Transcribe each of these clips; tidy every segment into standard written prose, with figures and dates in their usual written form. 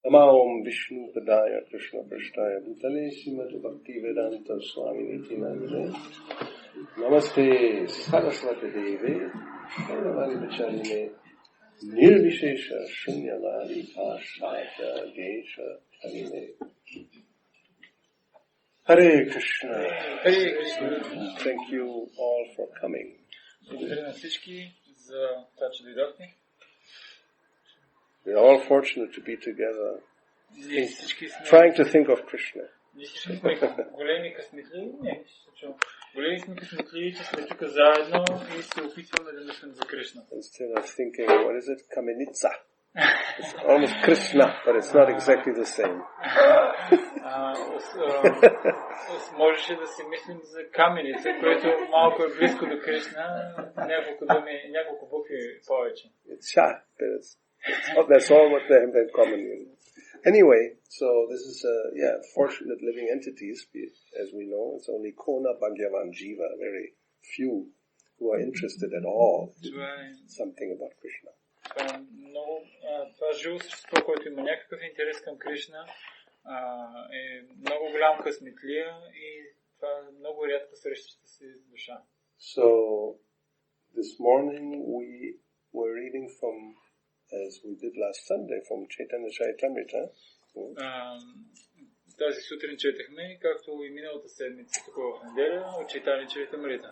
Namo Vishnu Padaya Krishna Prasthaya Bhutale Srimati Bhakti Vedanta Swami Niti Namine Namaste Saraswati Devi Gauravani Vacharine Nirvishesha Shunyavadi Bhashaya Gesha Harine. Hare Krishna. Hare Krishna. Thank you all for coming. Благодаря на всички за това, че дойдохте. We are all fortunate to be together, trying to think of Krishna. Ние всички сме големи късметли, големи сме късметли, че сме тук заедно и се опитваме да мислим за Кришна. Instead of thinking, what is it? Kamenitsa. It's almost Krishna, but it's not exactly the same. Можеше да си мислим за каменица, което малко е близко до Кришна, няколко букви повече. It's Shah, that's all what they have in common. Anyway, so this is fortunate living entities, as we know. It's only Kona Bhagyavan Jiva, very few who are interested at all in something about Krishna. Това живо същество, което има някакъв интерес към Кришна, е много голям късметлия и това е много рядко срещаща се душа. So, this morning we were reading from, as we did last Sunday, from Chaitanya Charitamrita. Тази сутрин четахме, както и миналата седмица, тук в неделя, от Chaitanya Charitamrita.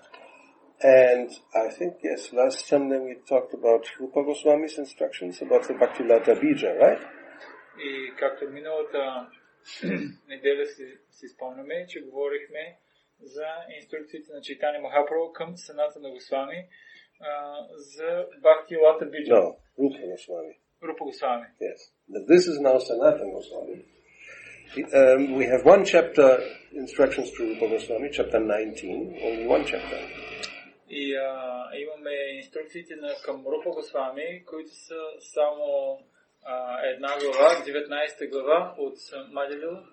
And I think, yes, last Sunday we talked about Rupa Goswami's instructions about the Bhakti-lata Bija, right? И както миналата неделя си спомняме, че говорихме за инструкциите на Чайтаня Махапрабху към Санатана Госвами за Бхакти-лата Биджа. No, Rupa Goswami. Rupa Goswami. Yes. This is now Sanatana Goswami. We have one chapter, instructions to Rupa Goswami, chapter 19, only one chapter. И имаме инструкциите към Рупа Госвами, които са само една глава, 19 глава от Мадхя Лила.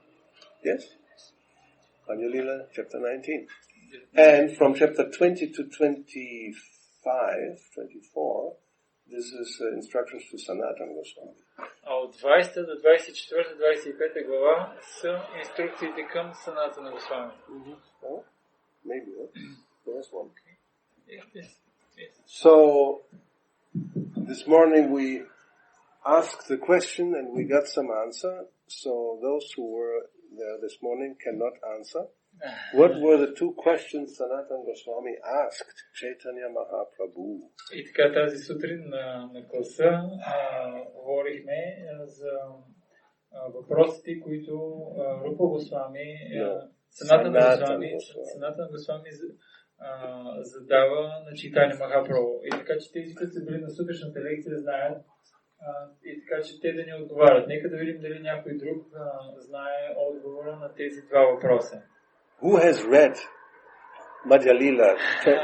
Yes. Manya Lila, chapter 19. And from chapter 20 to 25, 24, this is instructions to Sanatana Goswami. А от 20 до 24-25 глава са инструкциите към Санатана Госвами. Oh, maybe, there's one. Yes. So, this morning we asked the question and we got some answer. So those who were there this morning cannot answer. What were the two questions Sanatana Goswami asked Chaitanya Mahaprabhu? И така тази сутрин на класа говорихме за въпросите, които Рупа Госвами, Санатана Госвами задава на Чайтаня Махапрабху. И така, че тези, които са били на сутрешната лекция, знаят и така, че те да ни отговарят. Нека да видим дали някой друг знае отговора на тези два въпроса. Who has read Madhya Lila,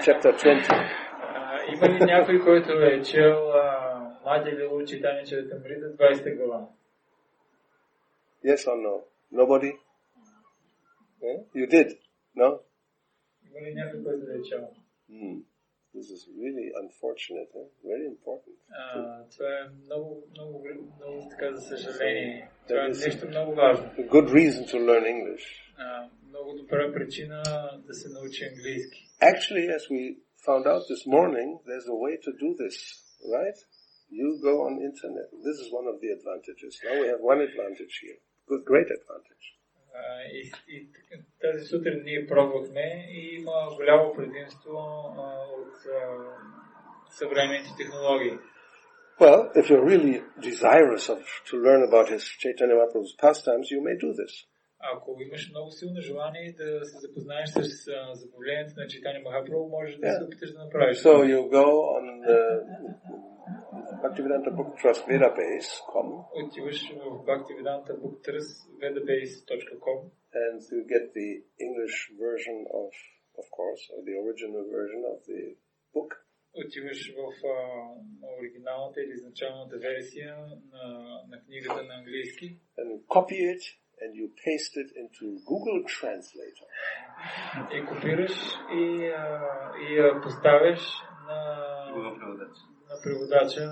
chapter 20? Има ли някой, който е чел Мадхя Лила, Чайтаня Чаритамрита, 20 глава? Yes or no? Nobody? Yeah? You did? No? Има ли някой, който е чел? This is really unfortunate, very important. Това е много така за съжаление. Това е нещо много важно. A good reason to learn English. Много добра причина да се научи английски. Actually, as we found out this morning, there's a way to do this, right? You go on internet. This is one of the advantages. Now we have one advantage here. Great advantage. И тази сутрин ние пробвахме и има голямо предимство от съвременните технологии. Well, if you're really desirous to learn about his Chaitanya Mahaprabhu's pastimes, you may do this. Ако имаш много силно желание да се запознаеш с забавлението на Чайтаня Махапрабху, можеш да се опиташ да направиш. So you go on the Bhaktivedanta Book Trust Database.com. Отиваш в Bhaktivedanta Book Trust Database.com and you get the English version of course, or the original version of the book. Отиваш в оригиналната или изначалната версия на книгата на английски. And you copy it and you paste it into Google Translator. И копираш и я поставяш на преводача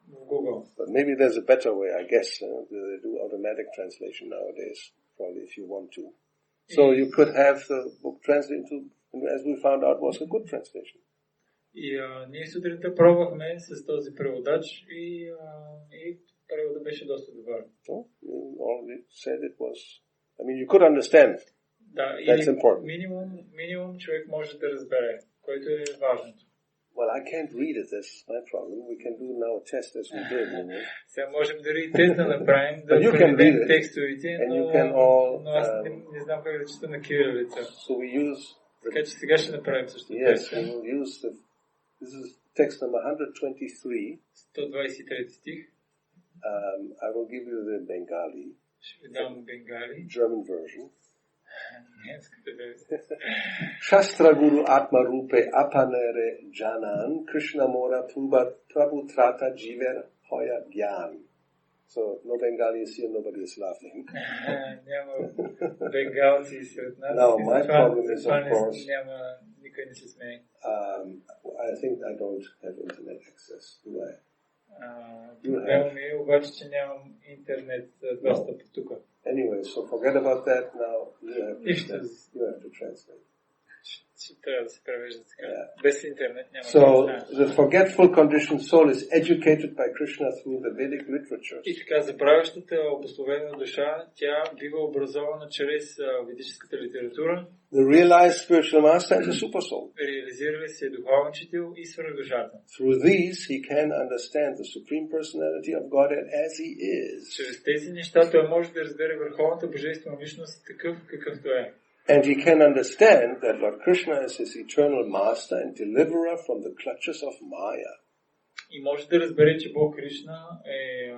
в Google. But maybe there's a better way, I guess. They do out automatic translation nowadays, probably if you want to. So you could have the book translated into, as we found out, was a good translation. И ние сутринта пробвахме с този преводач и преводът беше доста добър. So, you already said it was, I mean, you could understand. Да, That's important. Минимум човек може да разбере, което е важното. Well, I can't read it, that's my problem. We can do now a test as we did, you know. Сега можем дори тест да направим, да преведем текстовете, но аз не знам как да чета на кирилица. So we use... Така че сега ще направим също теста. Yes, we will use this is text number 123. 123 стих. I will give you the Bengali. Ще ви дам Бенгали. German version. Немската версия. Shastra Guru Atma Rupe Apanere Janan Krishna Mora Prabhutrata Jiver Hoya Gyan. So, no Bengali is here, nobody is laughing. Няма бенгалци сред нас. No, my problem is, of course, никой не се смее. I think I don't have internet access, do I? Проблема ми е обаче, че нямам интернет достъп тук. Anyway, so forget about that now. You have to translate. Ще трябва да се превежда така. Без интернет няма. So, the forgetful conditioned soul is educated by Krishna through the Vedic literatures. И така, забравящата обусловена душа, тя бива образована чрез ведическата литература. The realized spiritual master is a super soul. Реализира се духовен учител и свръхдушата. Through these, he can understand the supreme personality of God as he is. Чрез тези неща той може да разбере върховната божествена личност такъв какъвто е. And he can understand that Lord Krishna is his eternal master and deliverer from the clutches of Maya. И може да разбере, че Бог Кришна е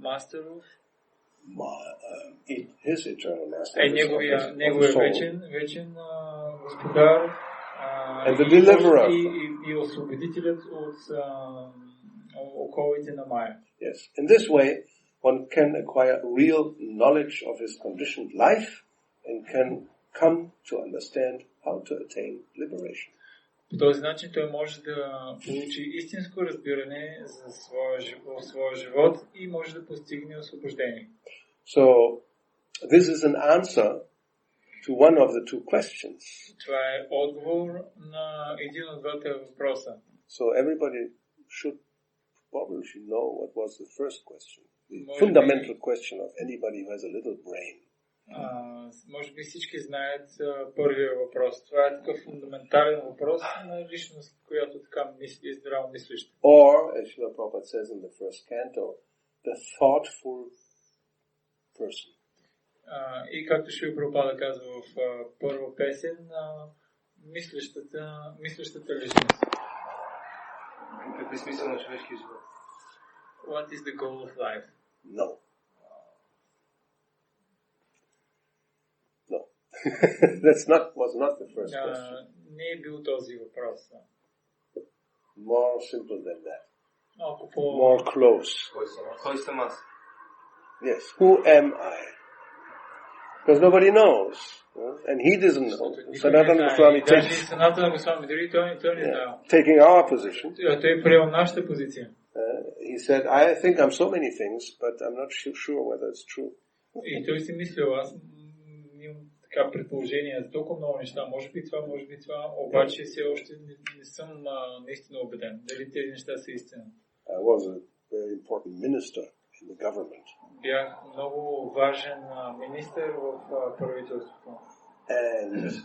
мастеров. His eternal master. Неговия вечен господар. And the deliverer. И освободителят от оковите на Майя. Yes. In this way, one can acquire real knowledge of his conditioned life and can come to understand how to attain liberation. По този начин той може да получи истинско разбиране за своя живот и може да постигне освобождение. So, this is an answer to one of the two questions. Това е отговор на един от двата въпроса. So, everybody should probably know what was the first question. The fundamental question of anybody who has a little brain. Може би всички знаят първия въпрос. Това е такъв фундаментален въпрос на личност, която така мисли, здраво мислища. Or, as Srila Prabhupada says in the first canto, the thoughtful person. И както Шрила Прабхупада казва в първа песен, мислещата личност. Какъв е смисъл на човешкия живот? What is the goal of life? No. was not the first question. Не е бил този въпрос. More simple than that. Малко more close. Кой съм аз? Yes. Who am I? Because nobody knows. And he doesn't know. Sanatana Goswami taking our position. He said, I think I'm so many things, but I'm not sure whether it's true. И той си мислил, аз имам така предположение за толкова много неща, може би това, обаче все още не съм наистина убеден. Дали тези неща са истина? I was a very important minister in the government. Бях много важен министър в правителството. And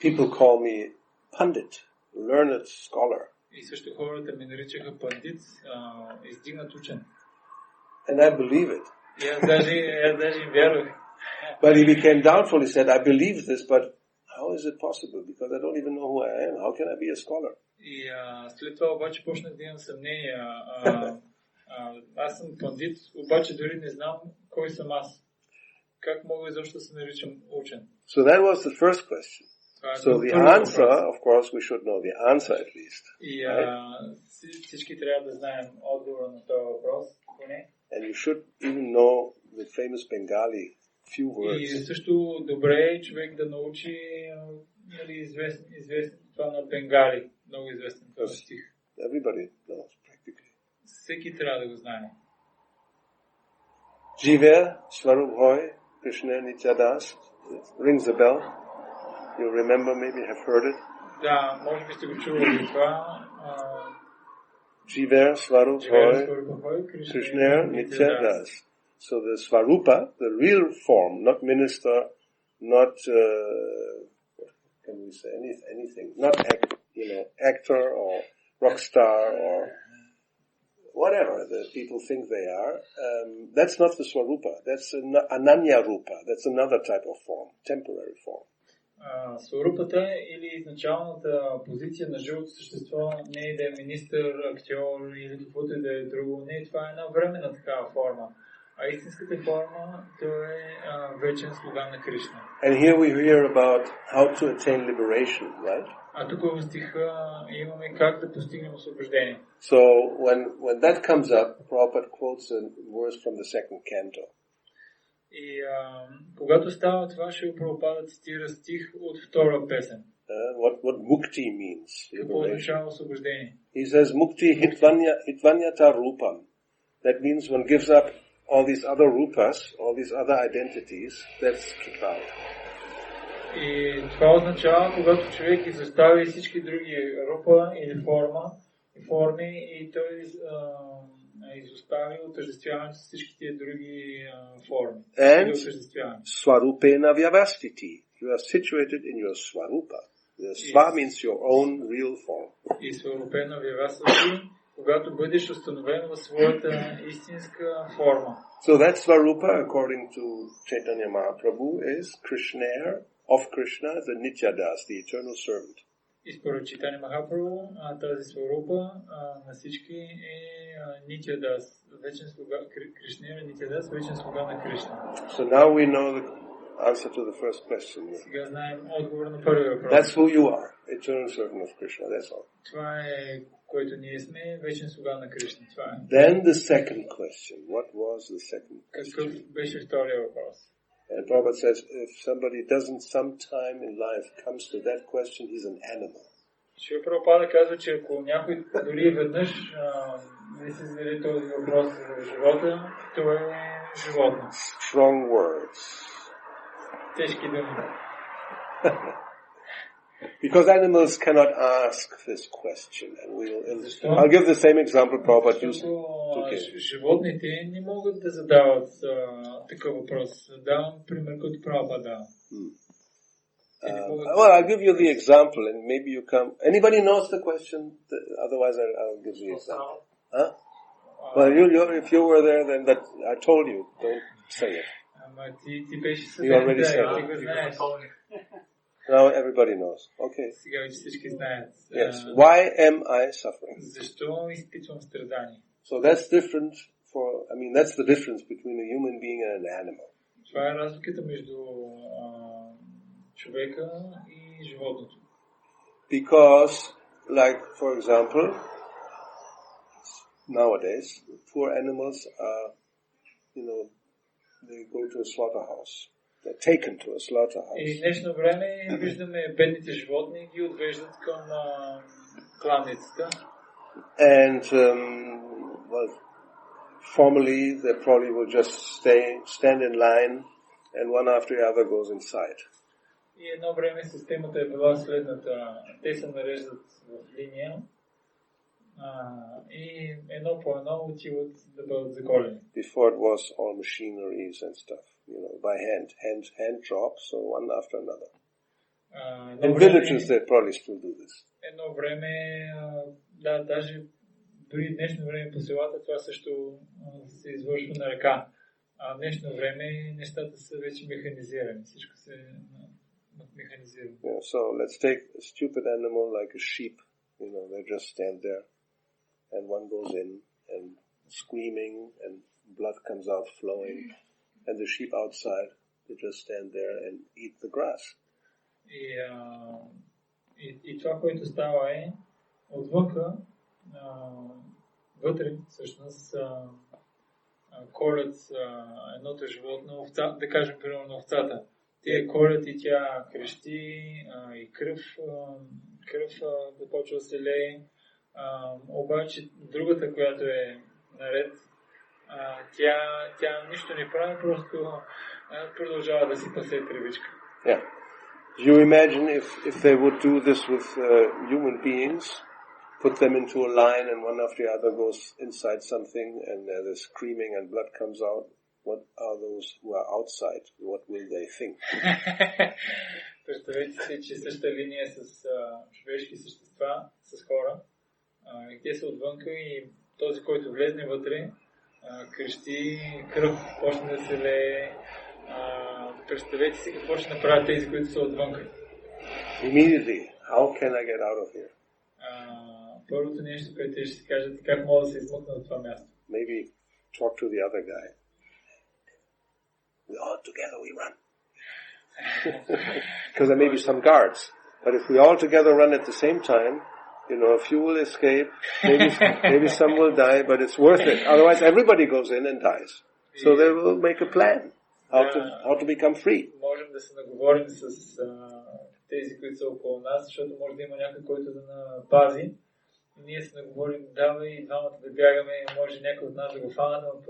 people call me pundit, learned scholar. И също хората ме наричаха пандит, издигнат учен. And I believe it. И аз даже им вярвах. But he became doubtful. He said, I believe this, but how is it possible? Because I don't even know who I am. How can I be a scholar? И след това обаче почнах да имам съмнения. Аз съм пандит, обаче дори не знам кой съм аз. Как мога изобщо да се наричам учен? So that was the first question. So the answer, of course, we should know the answer at least. И всички трябва да знаем отговора на този въпрос, поне. And you should even know the famous Bengali few words. И също добре е човек да научи известен това на Бенгали, много известен този стих. Everybody knows practically. Всеки трябва да го знае. Jiva Swarup Hoy, Krishna Nityadas. It rings a bell. You remember, maybe have heard it. Да, може би сте го чували това. Jiva Swarup Hoy, Krishna Nityadas. So the Swarupa, the real form, not minister, not, what can we say, anything, not actor or rock star or whatever the people think they are. That's not the Swarupa. That's Ananya Rupa. That's another type of form, temporary form. Сварупата или изначалната позиция на живото същество не е да е министър, актьор или каквото и да е друго. Не, това е една временна такава форма. А истинската форма, то е вечен слуга на Кришна. And here we hear about how to attain liberation, right? А тук в стиха имаме как да постигнем освобождение. So when that comes up, Prabhupada quotes a verse from the second canto. И когато става това, ще Прабхупада цитира стих от втора песен. What mukti means. Какво означава освобождение? He says mukti hitvanyata rupam. That means one gives up all these other rupas, all these other identities. That's kicked out. И това означава, когато човек изостави всички други рупа или форми и той изостави отъждествяването с всички тия други форми. And swarupena vyavastiti. You are situated in your swarupa. The swa means your own real form. И сварупена vyavastiti, когато бъдеш установен в своята истинска форма. So that swarupa, according to Chaitanya Mahaprabhu, is Krishna, of Krishna, the Nityadas, the eternal servant. И според Чайтаня Махапрабху, тази сварупа на всички е Нитядас, вечен слуга Кришна, Нитядас, вечен слуга на Кришна. So now we know the answer to the first question. Сега знаем отговор на първия въпрос. That's who you are, eternal servant of Krishna, that's all. Това е, което ние сме, вечен слуга на Кришна, това е. Then the second question. What was the second question? Какъв беше втория въпрос? And Prabhupada says, if somebody doesn't sometime in life comes to that question, he's an animal. Шри Прабхупада казва, че ако някой дори веднъж не се зададе този въпрос за живота, то е животно. Strong words. Тежки думи. Because animals cannot ask this question. And I'll give the same example Prabhupada used to give. Животните не могат да задават такъв въпрос. Давам пример, който Прабхупада дава. Well, I'll give you the example and maybe you come. Anybody knows the question? Otherwise I'll give you the example. Huh? Well, if you were there, then that I told you, don't say it. You already said it. Now everybody knows. Okay. Yes. Why am I suffering? So that's different that's the difference between a human being and an animal. Това е разликата между човека и животното. Because, like, for example, nowadays, poor animals are, they go to a slaughterhouse. They're taken to a slaughterhouse. И в днешно време виждаме бедните животни ги отвеждат към кланицата. And, formerly they probably will just stand in line and one after the other goes inside. И едно време системата е била следната. Те се нареждат в линия и едно по едно отиват да бъдат заколени. Before it was all machineries and stuff, by hand drops, so one after another. In villages they probably still do this. Едно време, даже дори днешно време по селата това също се извършва на ръка. А в днешно време нещата са вече механизирани. Всичко се механизирано. Yeah, so let's take a stupid animal like a sheep. They just stand there and one goes in and screaming and blood comes out flowing and the sheep outside, they just stand there and eat the grass. И това, което става е отвънка, вътре всъщност колят едното животно, да кажем примерно овцата. Те колят и тя крещи и кръв започва да се лее. Обаче другата, която е наред, Тя нищо не прави, просто продължава да си пасе тревичка. Yeah. You imagine if they would do this with human beings, put them into a line and one after the other goes inside something and there's screaming and blood comes out. What are those who are outside? What will they think? Представете си, че същата линия с човешки същества, с хора, те са отвънка и този, който влезне вътре, крещи, кръв почне да се лее. Представете си какво ще направят тези, които са отвънка. Immediately, how can I get out of here? Първото нещо, което те ще си кажат, как мога да се измъкна от това място. Maybe talk to the other guy. All together we run. Because there may be some guards. But if we all together run at the same time, a few will escape, maybe some will die, but it's worth it. Otherwise everybody goes in and dies. So they will make a plan how to become free. Можем да се наговорим с тези, които са около нас, защото може да има някой, който да напази. И ние се наговорим, давай и двамата да бягаме, може някой от нас да го фанат, но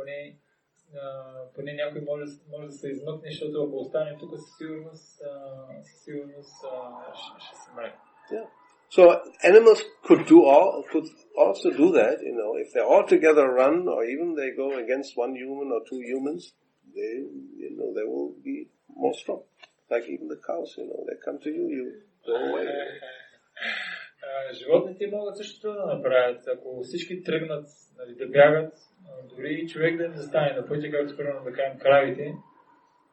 поне някой може да се измъкне, защото ако остане тук със сигурност ще се мре. Yeah. So animals could also do that, if they all together run or even they go against one human or two humans, they will be more strong. Like even the cows, they come to you go away. Животните могат също да направят. Ако всички тръгнат да бягат, дори и човек да не застане на пътя, както примерно да кажем кравите,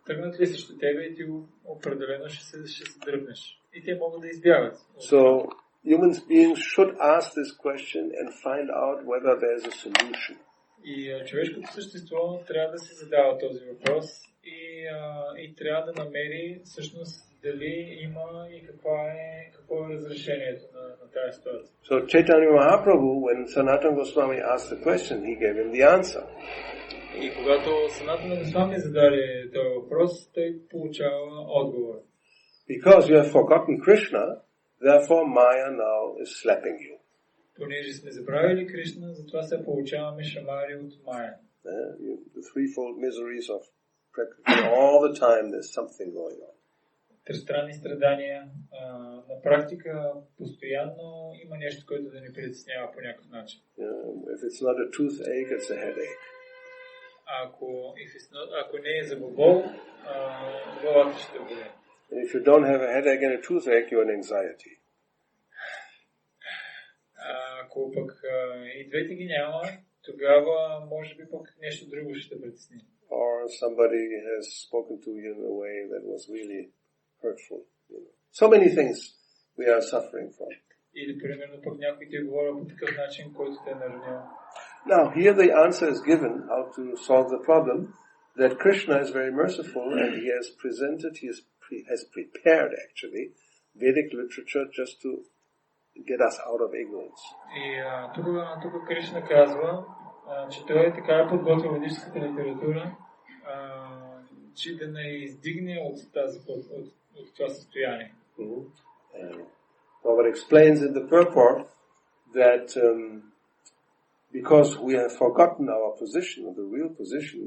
тръгнат ли срещу тебе и ти определено ще се дръпнеш. И те могат да избягат. So, human beings should ask this question and find out whether there is a solution. И човешкото същество трябва да се задава този въпрос и трябва да намери всъщност дали има и какво е разрешението на тази ситуация. So Chaitanya Mahaprabhu, when Sanatana Goswami asked the question, he gave him the answer. И когато Санатана Госвами зададе този въпрос, той получава отговор. Because you have forgotten Krishna, therefore Maya now is slapping you. Понеже сме забравили Кришна, затова се получаваме шамари от Майя. The threefold miseries of practically all the time there's something going on. Тристранни страдания. На практика постоянно има нещо, което да ни притеснява по някакъв начин. If it's not a toothache, it's a headache. Ако не е за бобол, главата ще бъде. And if you don't have a headache and a toothache, you're in anxiety. Ако пък и двете ги няма, тогава може би пък нещо друго ще притесни. Or somebody has spoken to you in a way that was really hurtful. So many things we are suffering from. Или примерно пък някой ти говори по такъв начин, който те е наранил. Now, here the answer is given how to solve the problem, that Krishna is very merciful and he has prepared actually Vedic literature just to get us out of ignorance. И тук Кришна казва, че той е така подготвил ведическата литература, че да не издигне от това състояние. Prabhupada explains in the purport that because we have forgotten our position, the real position,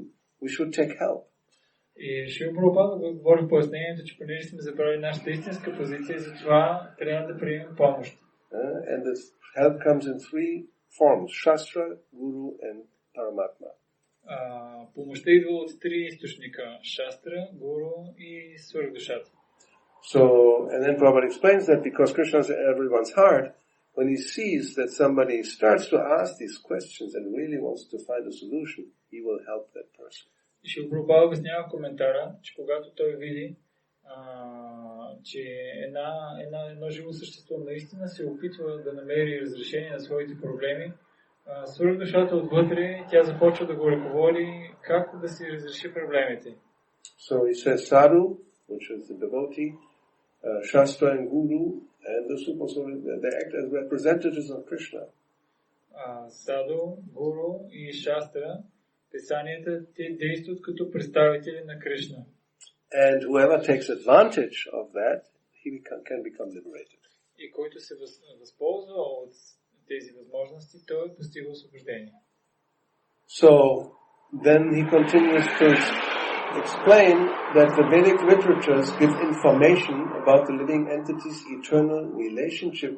we should take help. И Шрила Прабхупада говори в пояснението, че понеже сме забравили нашата истинска позиция, затова трябва да приемем помощ. And this help comes in three forms: Shastra, Guru, and Paramatma. Помощта идва от три източника: Шастра, Гуру и Свърхдушата. So, and then Prabhupada explains that because Krishna is in everyone's heart, when he sees that somebody starts to ask these questions and really wants to find a solution, he will help that person. И Шрила Прабхупада обяснява коментара, че когато той види, че едно живо същество наистина се опитва да намери разрешение на своите проблеми, свърхдушата отвътре, тя започва да го ръководи как да си разреши проблемите. So he says Sadhu, which is the devotee, Shastra and Guru, and the Super Soul, they act as representatives of Krishna. Саду, Гуру и Шастра, писанията, те действат като представители на Кришна. And whoever takes advantage of that, he can become liberated. И който се възползва от тези възможности, той постига освобождение. So, then he continues to explain that the Vedic literatures give information about the living entity's eternal relationship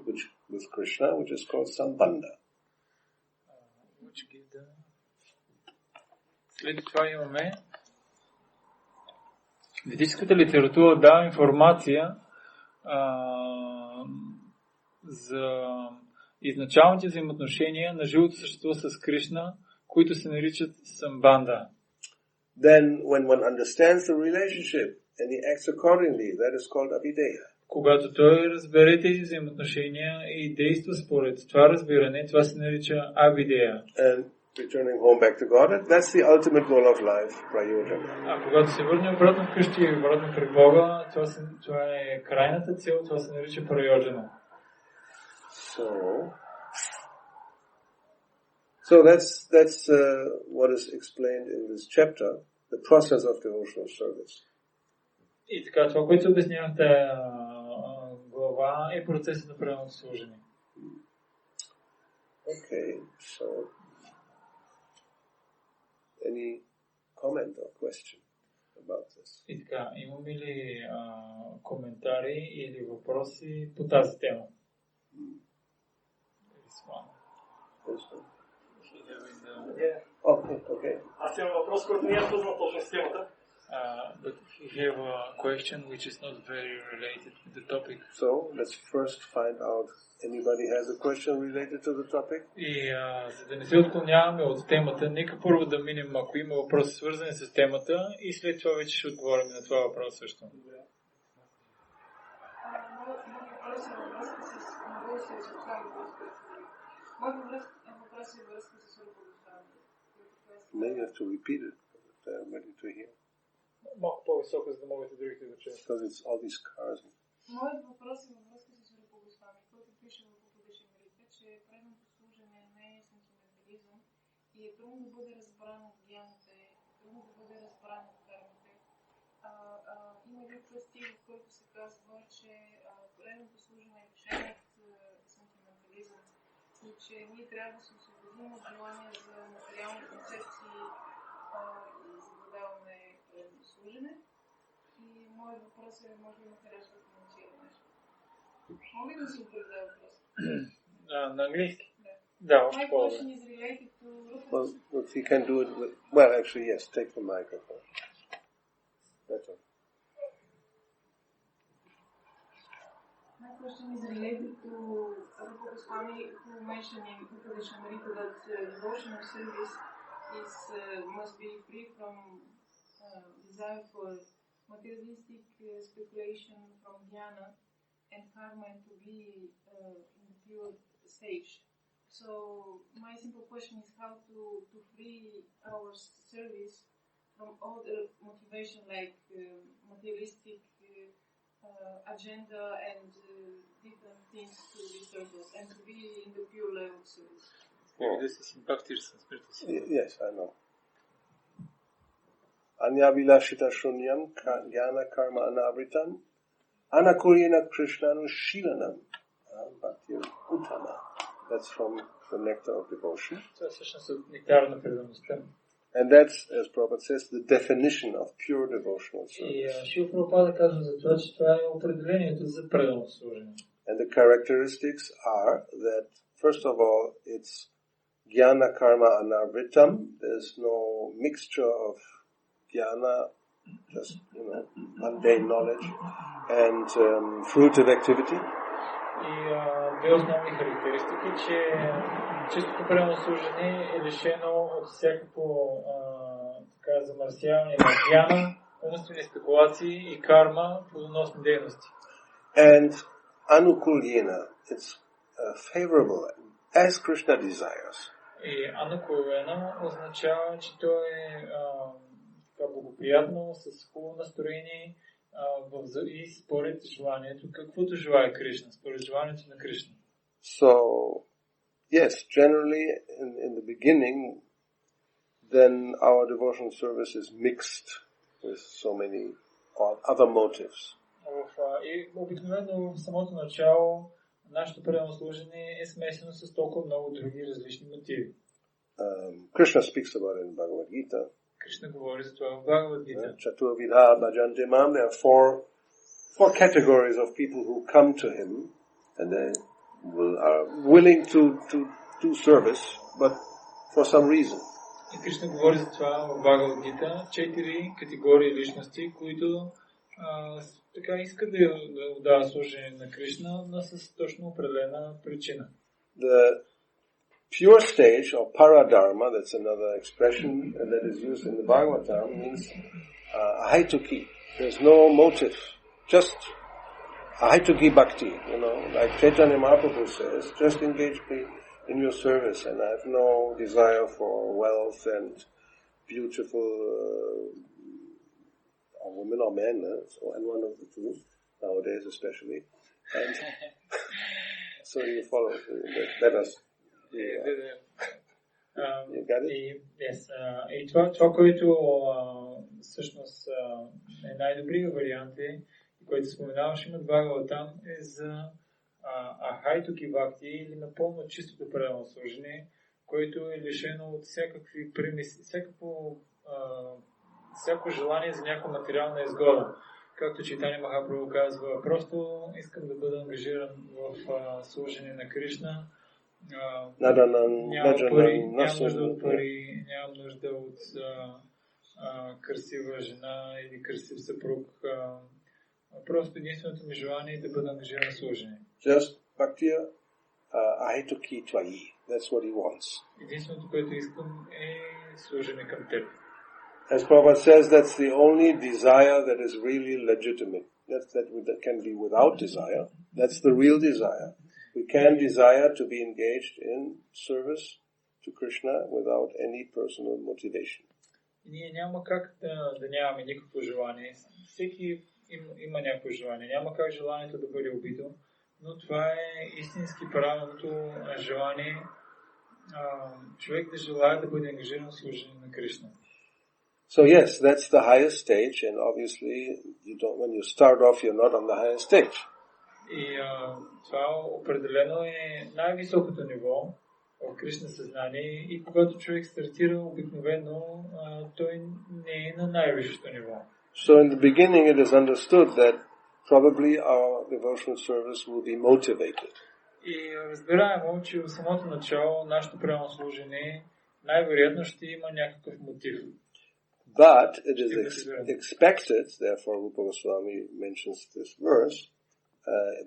with Krishna, which is called Sambandha. След това имаме ведическата литература дава информация за изначалните взаимоотношения на живото същество с Кришна, които се наричат самбанда. Then when one understands the relationship and he acts accordingly, that is called avideya. Когато той разбере тези взаимоотношения и действа според това разбиране, това се нарича авидея. And returning home back to God, that's the ultimate goal of life, prayojana. А когато се върне обратно вкъщи и обратно при Бога, това е крайната цел, това се нарича прайоджана. So that's what is explained in this chapter, the process of devotional service. И така, това, което се обяснява в тази глава, е процесът на правилното служение. Okay, so any comment or question about this? И така, имаме ли коментари или въпроси по тази тема? Okay. Аз имам въпрос, който не е свързан точно с темата. But you have a question which is not very related to the topic. So, let's first find out anybody has a question related to the topic. И за да не се отклоняваме от темата, нека първо да минем, ако има въпроси свързани с темата, и след това вече ще отговорим на това въпрос също. Моят въпрос е във връзка с удоволствие и сексуалното възпитание. Моят въпрос е във връзка с ръководството. Maybe you have to repeat it, if they're ready to hear. Малко по-високо, за да могат и другите да чуят. Because it's all these cars. Моят въпрос е във връзка с ръководството, който пише в Упадешамрите, че преданото служене не е сентиментализъм и е трудно да бъде разбрано от гяните, трудно да бъде разбрано от кармите. Има един стих, в който се казва, че преданото служене е лишено от сентиментализъм и че ние трябва да се освободим от желание за материални концепции и за да даваме служене. И моят въпрос е, може ли интересно да коментира нещо? Мога ли да си определя въпрос? На английски? Да, още My по-добре. question is related to... Well, if you can do it with... Well, actually, yes, take the microphone. Better. My question is related to Rupa Goswami, who mentioned in Upadeshamrita that devotional service must be free from desire for materialistic speculation, from jnana and karma, and to be in the pure stage. So my simple question is how to free our service from all the motivation like materialistic agenda and different things to disturb us, and to be in the pure level of service. This is in Bhakti Sanskrit. Yes, I know. Anya vilashita shunyam jnana karma anavritam anakulyena krishnanu shilanam bhakti uttama. That's from the nectar of devotion. Това всъщност е нектар на предаността. And that's, as Prabhupada says, the definition of pure devotional service. И Шрила Прабхупада казва за това, че това е определението за предано служение. And the characteristics are that, first of all, it's jnana karma anavritam. There's no mixture of jnana, just, mundane knowledge, and fruitive activity. И две основни характеристики, че чистото предано служение е лишено от всякакво замърсяване на джняна, умствени спекулации и карма, плодоносни дейности. And anukulyena, it's favorable, as Krishna desires. И анукулена означава, че то е благоприятно, с хубаво настроение и според желанието, каквото желая Кришна, според желанието на Кришна. So, yes, generally in the beginning, then our devotional service is mixed with so many other motives. И обикновено в самото начало нашето предано служение е смесено с толкова много други различни мотиви. Krishna speaks about it in Bhagavad Gita. Кришна говори за това в Бхагавад Гита. Chaturvidha bhajanti mam. There are four categories of people who come to him and they are willing to do service, but for some reason. И Кришна говори за това в Бхагавад Гита. 4 категории личности, които така искат да отдават служение на Кришна, но с точно определена причина. The pure stage, or paradharma, that's another expression that is used in the Bhagavatam, means ahaituki. There's no motive, just ahaituki bhakti, like Chaitanya Mahaprabhu says, just engage me in your service and I have no desire for wealth and beautiful women or men, and one of the two, nowadays especially. And so you follow, let us. You got it? Yes. И това, което всъщност е най-добрият вариант който споменаваш имат Бхагаватам е за ахайтуки бхакти или напълно чистото пределно служение, което е лишено от всякакви примисли, всяко желание за някаква материална изгода. Както Чайтания Махапрабху казва, просто искам да бъда ангажиран в служение на Кришна. Нямам нужда от пари, нямам нужда от красива жена или красив съпруг. Просто единственото ми желание е да бъда ангажиран в служение. Just bhaktiya ahituki tvayi. That's what he wants. Единственото, което искам е служение към теб. As Prabhupada says, that's the only desire that is really legitimate. That can be without desire. That's the real desire. We can desire to be engaged in service to Krishna without any personal motivation. Ние няма как да нямаме никакво желание. Всеки има някакво желание. Няма как желанието да бъде убито, но това е истински правилното желание човек да желае да бъде ангажиран в служение на Кришна. So yes, that's the highest stage, and obviously when you start off, you're not on the highest stage. И това определено е най-високото ниво в Кришна съзнание и когато човек стартира обикновено, той не е на най-висшото ниво. So in the beginning it is understood that probably our devotional service will be motivated. И разбираемо, че в самото начало нашето пределно служение най-вероятно ще има някакъв мотив. But it is expected, therefore Rupa Goswami mentions this verse,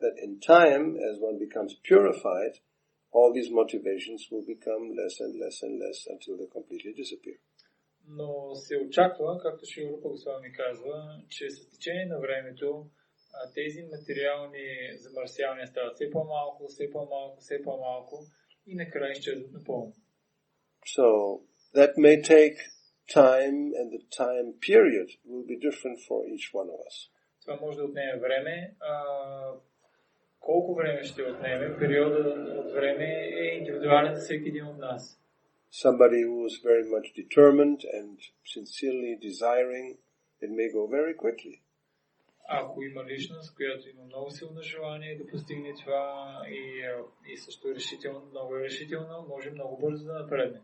that in time, as one becomes purified, all these motivations will become less and less and less until they completely disappear. Но се очаква, както Шри Рупа Госвами казва, че с течение на времето тези материални замърсявания стават все по-малко, все по-малко, все по-малко и накрая изчезват напълно. So that may take time, and the time period will be different for each one of us. Това може да отнеме време. Колко време ще отнеме? Периода от време е индивидуален за всеки един от нас. Somebody who is very much determined and sincerely desiring, it may go very quickly. Ако има личност, която има много силно желание да постигне това и също решително, много решително, може много бързо да напредне.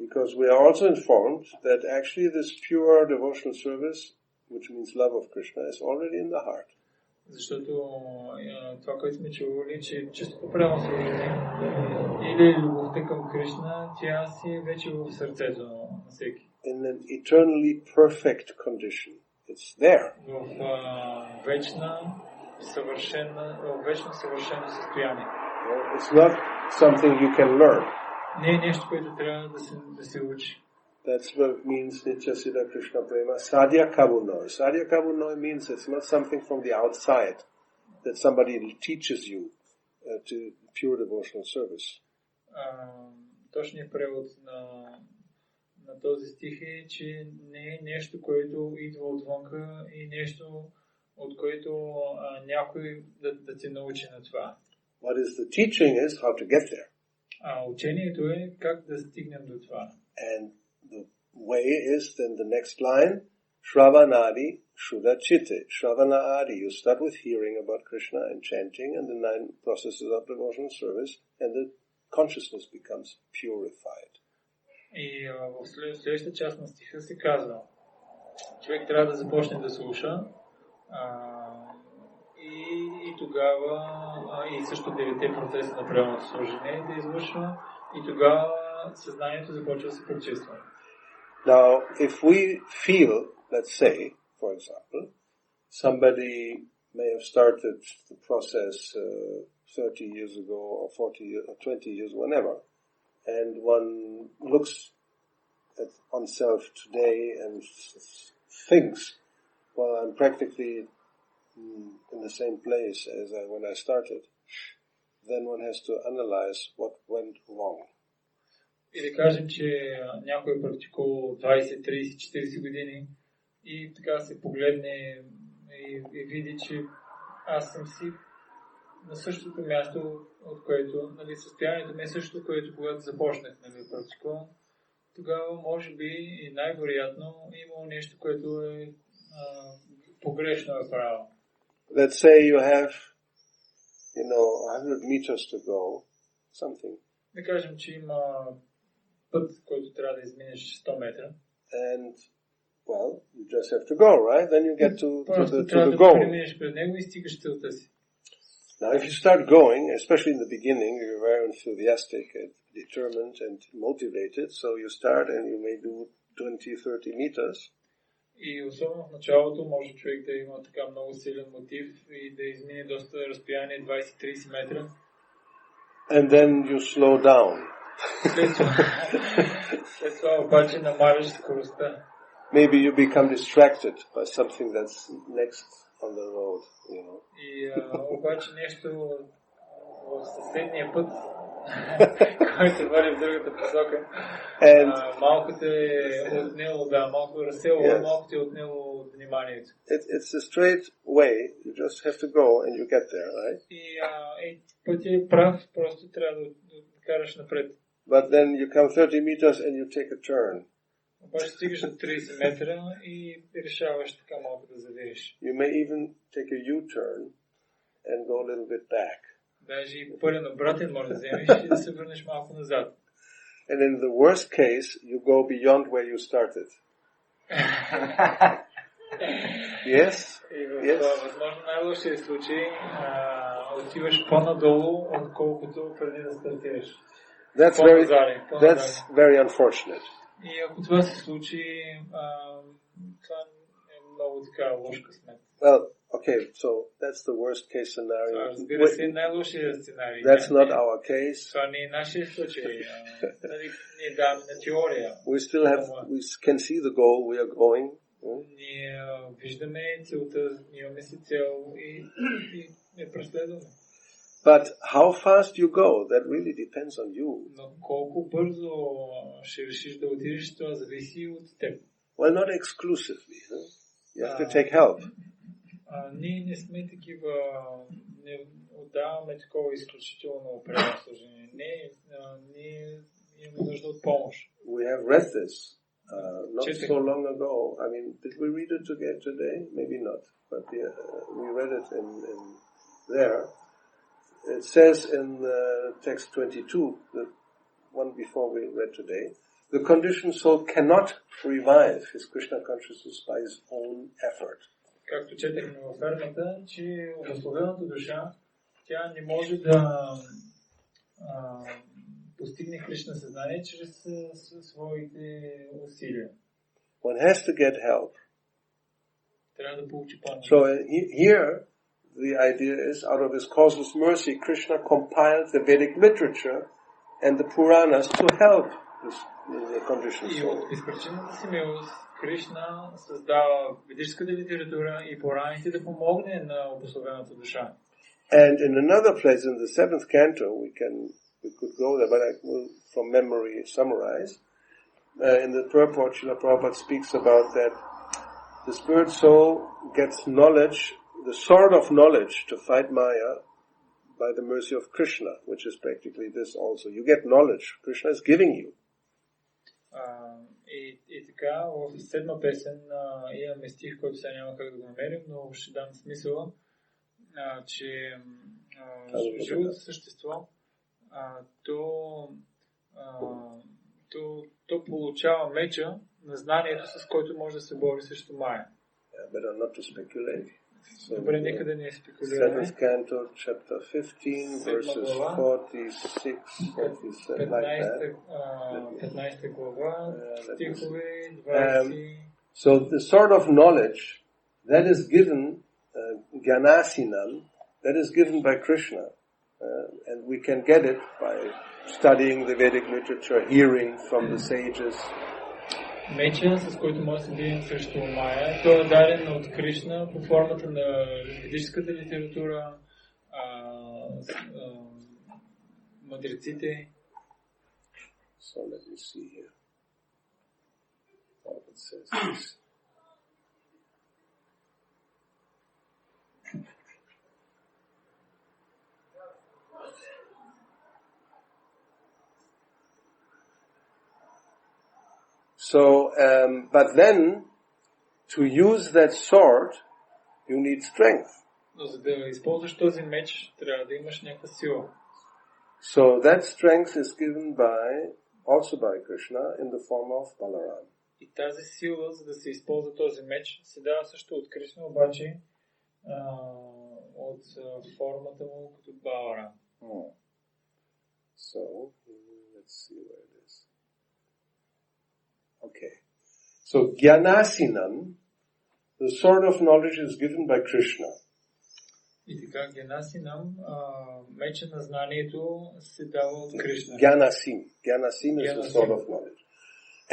Because we are also informed that actually this pure devotional service, which means love of Krishna, is already in the heart. Защото това, което сме чували, че чистото пределно служение или любовта към Кришна, тя си е вече в сърцето на всеки. In an eternally perfect condition. It's there. В вечно съвършено състояние. It's not something you can learn. Не е нещо, което трябва да се учи. That's what it means, Nitya Siddha Krishna Prema. Sadhya Kabunoi. Sadhya Kabunoi means it's not something from the outside that somebody teaches you to pure devotional service. Точният превод на този стих е, че не е нещо, което идва отвънка и нещо, от което някой да те научи на това. What is the teaching is how to get there. Учението е как да стигнем до това. And the way is then the next line, Shravanadi Shuddha Chitte. Shravanadi, you start with hearing about Krishna and chanting and the 9 processes of devotional service, and the consciousness becomes purified. И в следващата част на стиха се казва, човек трябва да започне да слуша и тогава и също 9% на правилното служение да извършва и тогава съзнанието започва да се прочиства. Now, if we feel, let's say, for example, somebody may have started the process 30 years ago or 40 years or 20 years, whenever, and one looks at oneself today and thinks, well, I'm practically in the same place as when I started, then one has to analyze what went wrong. И да кажем, че някой е практикувал 20, 30, 40 години и така се погледне и види, че аз съм си на същото място, от което, нали, състоянието ми е същото, което когато започнах, нали, практикувам, тогава може би и най-вероятно имало нещо, което е погрешно направил. Let's say you have, 100 meters to go, something. Да кажем, че има път, който трябва да изминеш 100 метра. And, well, you just have to go, right? Then you get to the трябва goal. да преминеш пред него и стигаш целта си. Now, if you start going, especially in the beginning, you're very enthusiastic and determined and motivated, so you start and you may do 20-30 meters. И особено в началото може човек да има така много силен мотив и да измине доста разстояние, 20-30 метра. And then you slow down. След това обаче намаляш скоростта. Maybe you become distracted by something that's next on the road, И обаче нещо в съседния път, който върви в другата посока, малко те е отнело, малко разсело, малко те е отнело вниманието. It's a straight way, you just have to go and you get there, right? И пътя е прав, просто трябва да караш напред. But then you come 30 meters and you take a turn. Обаче стигаш до 30 метра и решаваш така малко да завиеш. You may even take a U-turn and go a little bit back. Даже и пълен обратен може да вземеш и да се върнеш малко назад. And in the worst case, you go beyond where you started. Yes? И в възможно най-лошия случай отиваш по-надолу, отколкото преди да стартираш. That's very unfortunate. И ако това се случи, това е много така лош късмет. Well, okay, so that's the worst case scenario. Разбира се, най-лошия сценарий. That's not our case. Това не е нашия случай. Ние даваме на теория. We can see the goal we are going. Ние виждаме целта, имаме си цел и я преследваме. But how fast you go, that really depends on you. Но колко бързо ще решиш да отидеш, това зависи от теб. Well, not exclusively. You have to take help. Ние не сме такива, не отдаваме такова изключително преслужение. Ние имаме нужда от помощ. We have read this not so long ago. I mean, did we read it today? Maybe not. But we read it in there. It says in text 22, the one before we read today, the conditioned soul cannot revive his Krishna consciousness by his own effort. Както четахме във фермата, че обусловената душа, тя не може да постигне Кришна съзнание чрез своите усилия. One has to get help. Трябва да получи помощ. So here, the idea is, out of his causeless mercy, Krishna compiled the Vedic literature and the Puranas to help the conditioned soul. И от безпричинната си милост, Кришна създава ведическата литература и Пураните да помогне на обусловената душа. And in another place, in the 7th canto, we could go there, but I will from memory summarize. In the purport, Srila Prabhupada speaks about that the spirit soul gets knowledge, the sword of knowledge to fight Maya by the mercy of Krishna, which is practically this also. You get knowledge. Krishna is giving you. И така, в седма песен имаме стих, който сега няма как да го намерим, но ще дам смисъла, че живото същество, то то получава меча на знанието, с който може да се бори срещу Майя. Better not to speculate. Добре, нека да не спекулираме. 7th canto, chapter 15, verses 46, 47, like that. 15 глава, стихове 20. So the sort of knowledge that is given, Gyanasinam, that is given by Krishna. And we can get it by studying the Vedic literature, hearing from the sages. Меча, с който може да се бием срещу Майя, той е даден от Кришна по формата на ведическата литература, мъдреците. So let me see here. How it says this. So, but then, to use that sword, you need strength. Но за да използваш този меч, трябва да имаш някаква сила. So that strength is given also by Krishna in the form of Balaram. И тази сила, за да се използва този меч, се дава също от Кришна, обаче от формата му като Баларам. So, let's see where it is. Okay. So, Gyanasinam, the sword of knowledge is given by Krishna. И така, Гянасинам, меча на знанието се дава от Кришна. Gyanasim. Gyanasim is the sword of knowledge.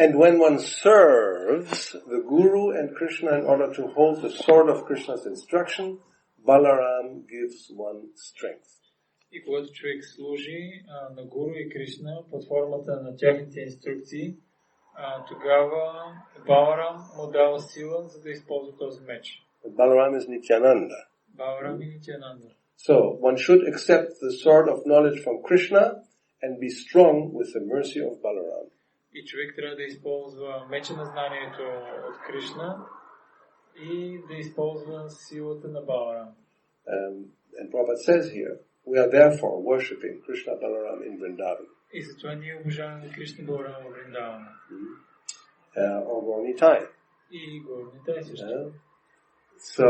And when one serves the Guru and Krishna in order to hold the sword of Krishna's instruction, Balaram gives one strength. И когато човек служи на Гуру и Кришна под формата на тяхните инструкции, тогава Баларам му дава сила, за да използва този меч. Balaram is Nityananda. Баларам и Нитянанда. So, one should accept the sword of knowledge from Krishna and be strong with the mercy of Balaram. И човек трябва да използва меча на знанието от Кришна и да използва силата на Баларам. And Prabhupada says here, we are therefore worshipping Krishna Balaram in Vrindavan. И затова ние обожаваме Кришна Баларам в Вриндавана. Or Gornitai. И Горнитай също. So,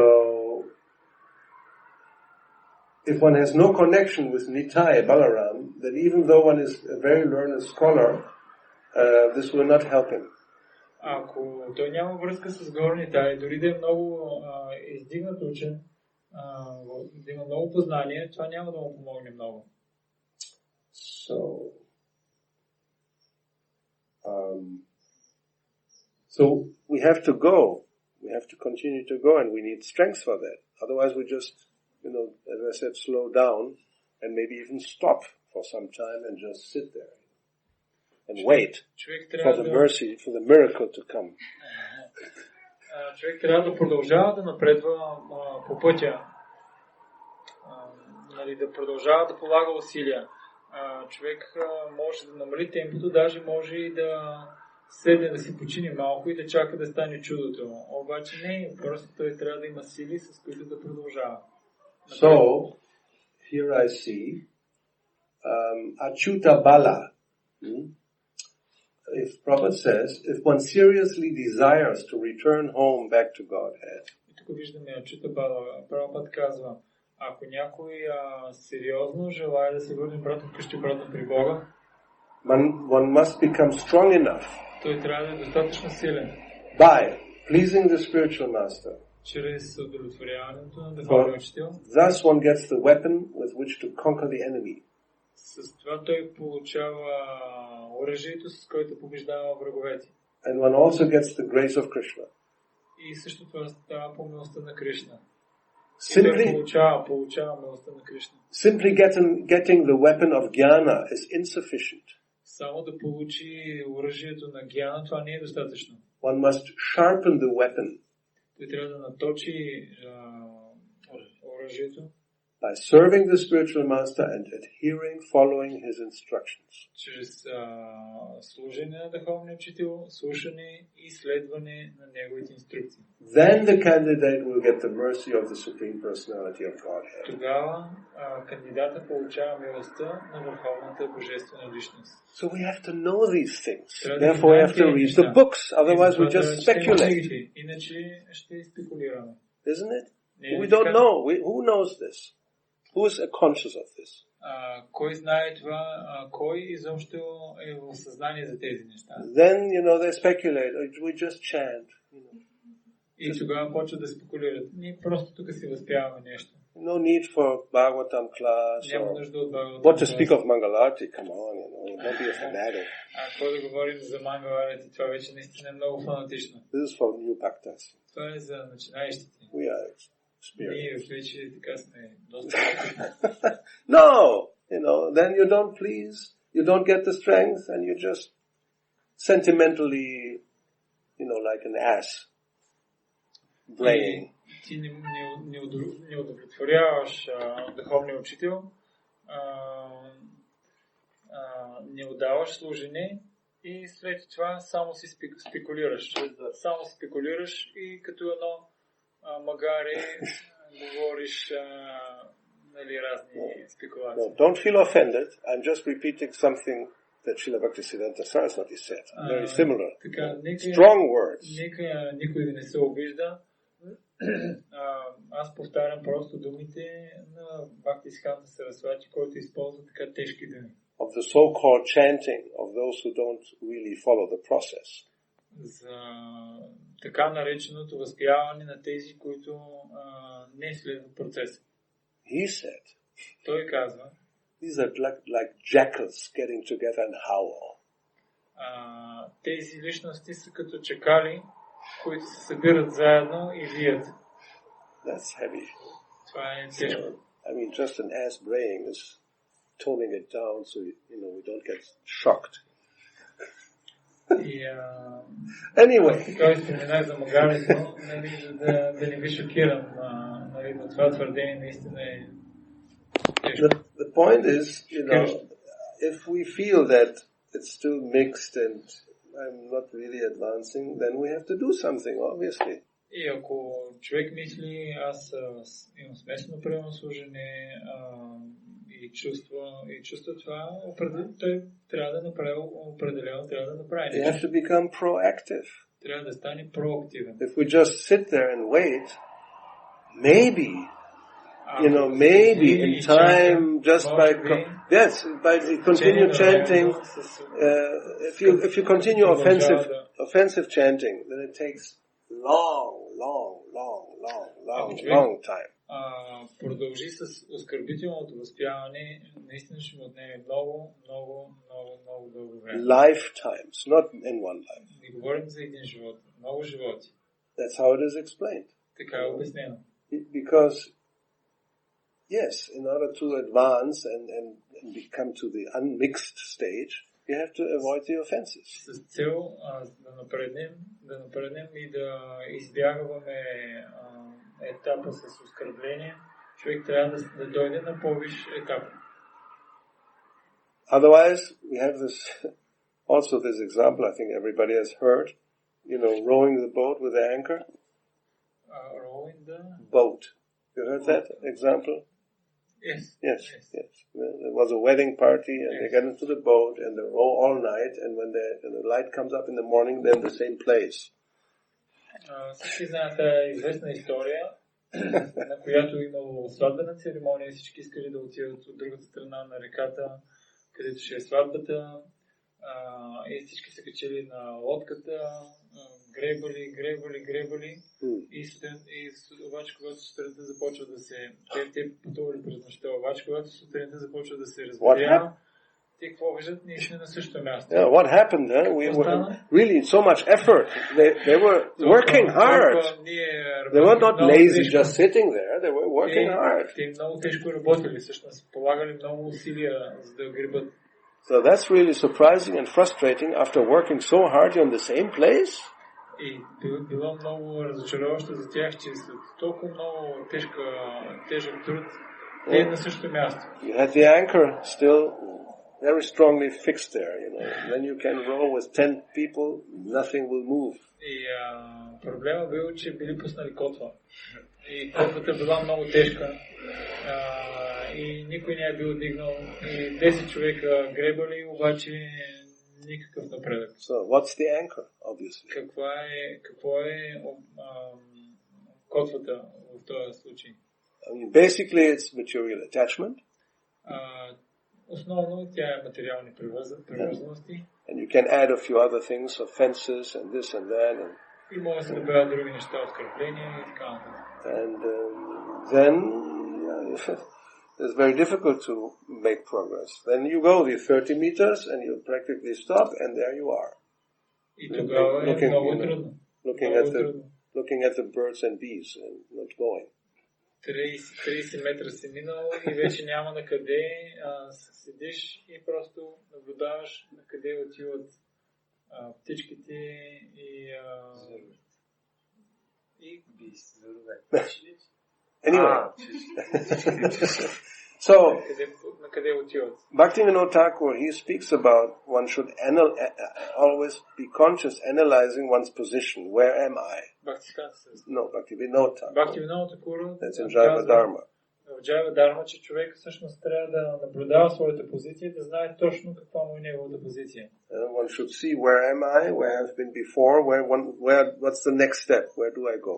if one has no connection with Nitai Balaram, then even though one is a very learned scholar, this will not help him. Ако той няма връзка с Горнитай, дори да е много издигнат учен, да има много познание, това няма да му помогне много. So we have to go. We have to continue to go, and we need strength for that. Otherwise, we just, as I said, slow down and maybe even stop for some time and just sit there and wait for the mercy, for the miracle to come. Човек трябва да продължава да напредва по пътя, да продължава да полага усилия. Човек може да намали темпото, даже може и да седне да си почини малко и да чака да стане чудото. Обаче не, просто той трябва да има сили, с които да продължава. So, here I see Achyuta Bala. If Prabhupada says, if one seriously desires to return home back to Godhead, и тук виждаме Achyuta Bala. Прабхупад казва, ако някой сериозно желая да се върне обратно вкъщи, обратно при Бога, one must become strong enough той трябва да е достатъчно силен by pleasing the spiritual master. Чрез удовлетворяването на духовния учител. Thus one gets the weapon with which to conquer the enemy. С това той получава оръжието, с което побеждава враговете. And one also gets the grace of Krishna. И също това става по милостта на Кришна. Simply получава милостта на Кришна. Simply getting the weapon of jnana is insufficient. Само да получи оръжието на гьяна, това не е достатъчно. One must sharpen the weapon Той трябва да наточи оръжието by serving the spiritual master and adhering, following his instructions. Чрез служение на духовния учител, слушане и следване на неговите инструкции. Then the candidate will get the mercy of the Supreme Personality of Godhead. Тогава кандидата получава милостта на върховната божествена личност. So we have to know these things. Therefore we have to read the books. Otherwise we just speculate. Иначе ще спекулираме. Isn't it? We don't know. Who knows this? Who is conscious of this? Кой знае това? Кой изобщо е в съзнание за тези неща? Then, they speculate. We just chant. И тогава почват да спекулират. Ние просто тук си възпяваме нещо. No need for Bhagavatam class. Няма нужда от Bhagavatam What to speak of Mangalarti? Come on, don't be a fanatic. Какво да говорим за Мангаларти? Това вече наистина е много фанатично. This is for new bhaktas. Това е за начинаещите. We are experienced. Ние вече така сме доста. No, then you don't please, you don't get the strength, and you just sentimentally, like an ass, braying. Ти не удовлетворяваш духовния учител, не отдаваш служение и след това само си спекулираш. Само спекулираш и като едно магаре говориш разни спекулации. No, don't feel offended. I'm just repeating something that Srila Bhaktisiddhanta Saraswati said. Very similar. Strong words. Нека никой да не се обижда. Аз повтарям просто думите на Бхактисиддханта Сарасвати, който използва така тежки думи. Of the so-called chanting of those who don't really follow the process. За така нареченото възпяване на тези, които не следват процеса. He said, той казва, these are like jackals getting together and howl. Тези личности са като чакали, които се събират заедно и вият. That's heavy. Това е тежко. I mean, just an ass braying is toning it down so we don't get shocked. Anyway. Така споменах за магарето, да не би шокиран, но това твърдение наистина е тежко. The point is, if we feel that it's still mixed and I'm not really advancing, then we have to do something, obviously. И ако човек мисли, аз имам смесено правослужение и чувства това, той трябва да направи определено, трябва да направи нещо. You have to become proactive. Трябва да стане проактивен. If we just sit there and wait, maybe in time, just by continue chanting, if you continue offensive chanting, then it takes long time. Продължи с оскърбителното възпяване, наистина ще му отнеме много дълго време. Lifetimes, not in one life. Не говорим за един живот, много животи. That's how it is explained. Така е обяснено. Because yes, in order to advance and become to the unmixed stage, you have to avoid the offenses. С цел да напреднем и да избягваме етапа с оскърбление, човек трябва да дойде на по-висш етап. Otherwise, we have this example I think everybody has heard, rowing the boat with the anchor. Rowing the boat. You heard that example? Yes. There was a wedding party and they get into the boat and they row all night and when the light comes up in the morning, they're in the same place. Всички знаят известна история, на която имало сватбена церемония, всички искали да отидат от другата страна на реката, където ще е сватбата, и всички се качили на лодката, гребали, и обаче когато сутринта започва да се... Те пътували през нощта, обаче когато сутринта започва да се разберя, те какво виждат, ние сме на същото място. Yeah, what happened? We were really so much effort. They were working hard. They were not lazy just sitting there. They were working hard. Те много тежко работили, всъщност полагали много усилия, за да гребат. So that's really surprising and frustrating after working so hard in the same place. И било много разочароващо за тях, че след толкова много тежък труд Ти на същото място. You had the anchor still very strongly fixed there, you know. Then you can row with 10 people, nothing will move. И проблема бил, че били пуснали котва. И котвата била много тежка. И никой не е бил дигнал. И 10 човека гребали, обаче никакъв напредък. So, what's the anchor, obviously? Какво е котвата в този случай? I mean, basically it's material attachment. Основно тя е материални привързаности. And you can add a few other things, of fences and this and that. And И може да се добавят други неща, открепления и така нататък. And then it's very difficult to make progress. Then you go the 30 meters and you practically stop and there you are. И тогава е много трудно. Looking at the birds and bees and not going. 30 метра си минал и вече няма на къде, седиш и просто наблюдаваш на къде отиват птичките и Anyway. So, Bhaktivinoda Thakur, he speaks about one should always be conscious, analyzing one's position. Where am I? No, Bhaktivinoda Thakur. That's in Jaiva Dharma. В Джайва Дарма, че човек всъщност трябва да наблюдава своята позиция, да знае точно каква му е неговата позиция. One should see where am I, where I've been before, what's the next step, where do I go?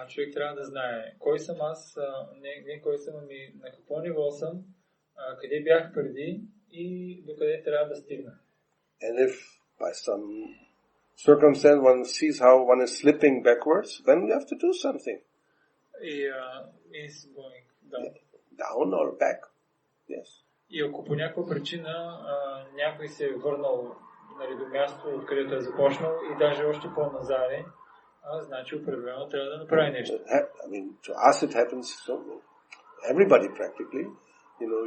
Човек трябва да знае кой съм аз, не кой съм, ами на какво ниво съм, къде бях преди и докъде трябва да стигна. And if by some circumstance one sees how one is slipping backwards, then you have to do something. Is going down. Down or back, yes. И ако по някаква причина някой се е върнал до място, откъдето е започнал и даже още по-назаде, значи определено трябва да направи нещо. I mean, to us it happens to everybody practically. You know,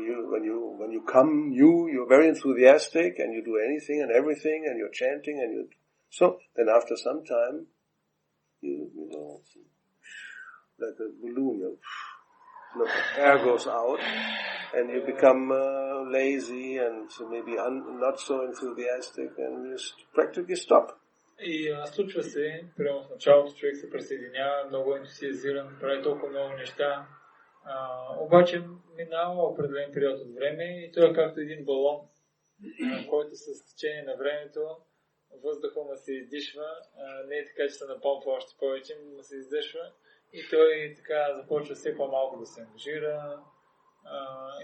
when you come new, you're very enthusiastic and you do anything and everything and you're chanting and then after some time, you know, like a balloon, air goes out and you become lazy and maybe not so enthusiastic and you practically stop. И случва се, прямо в началото човек се присъединява, много ентусиазиран, прави толкова много неща, обаче минава определен период от време и той е както един балон, който с течение на времето въздуха му се издишва, не е така, че се напомпва още повече, му се издишва и той така започва все по-малко да се ангажира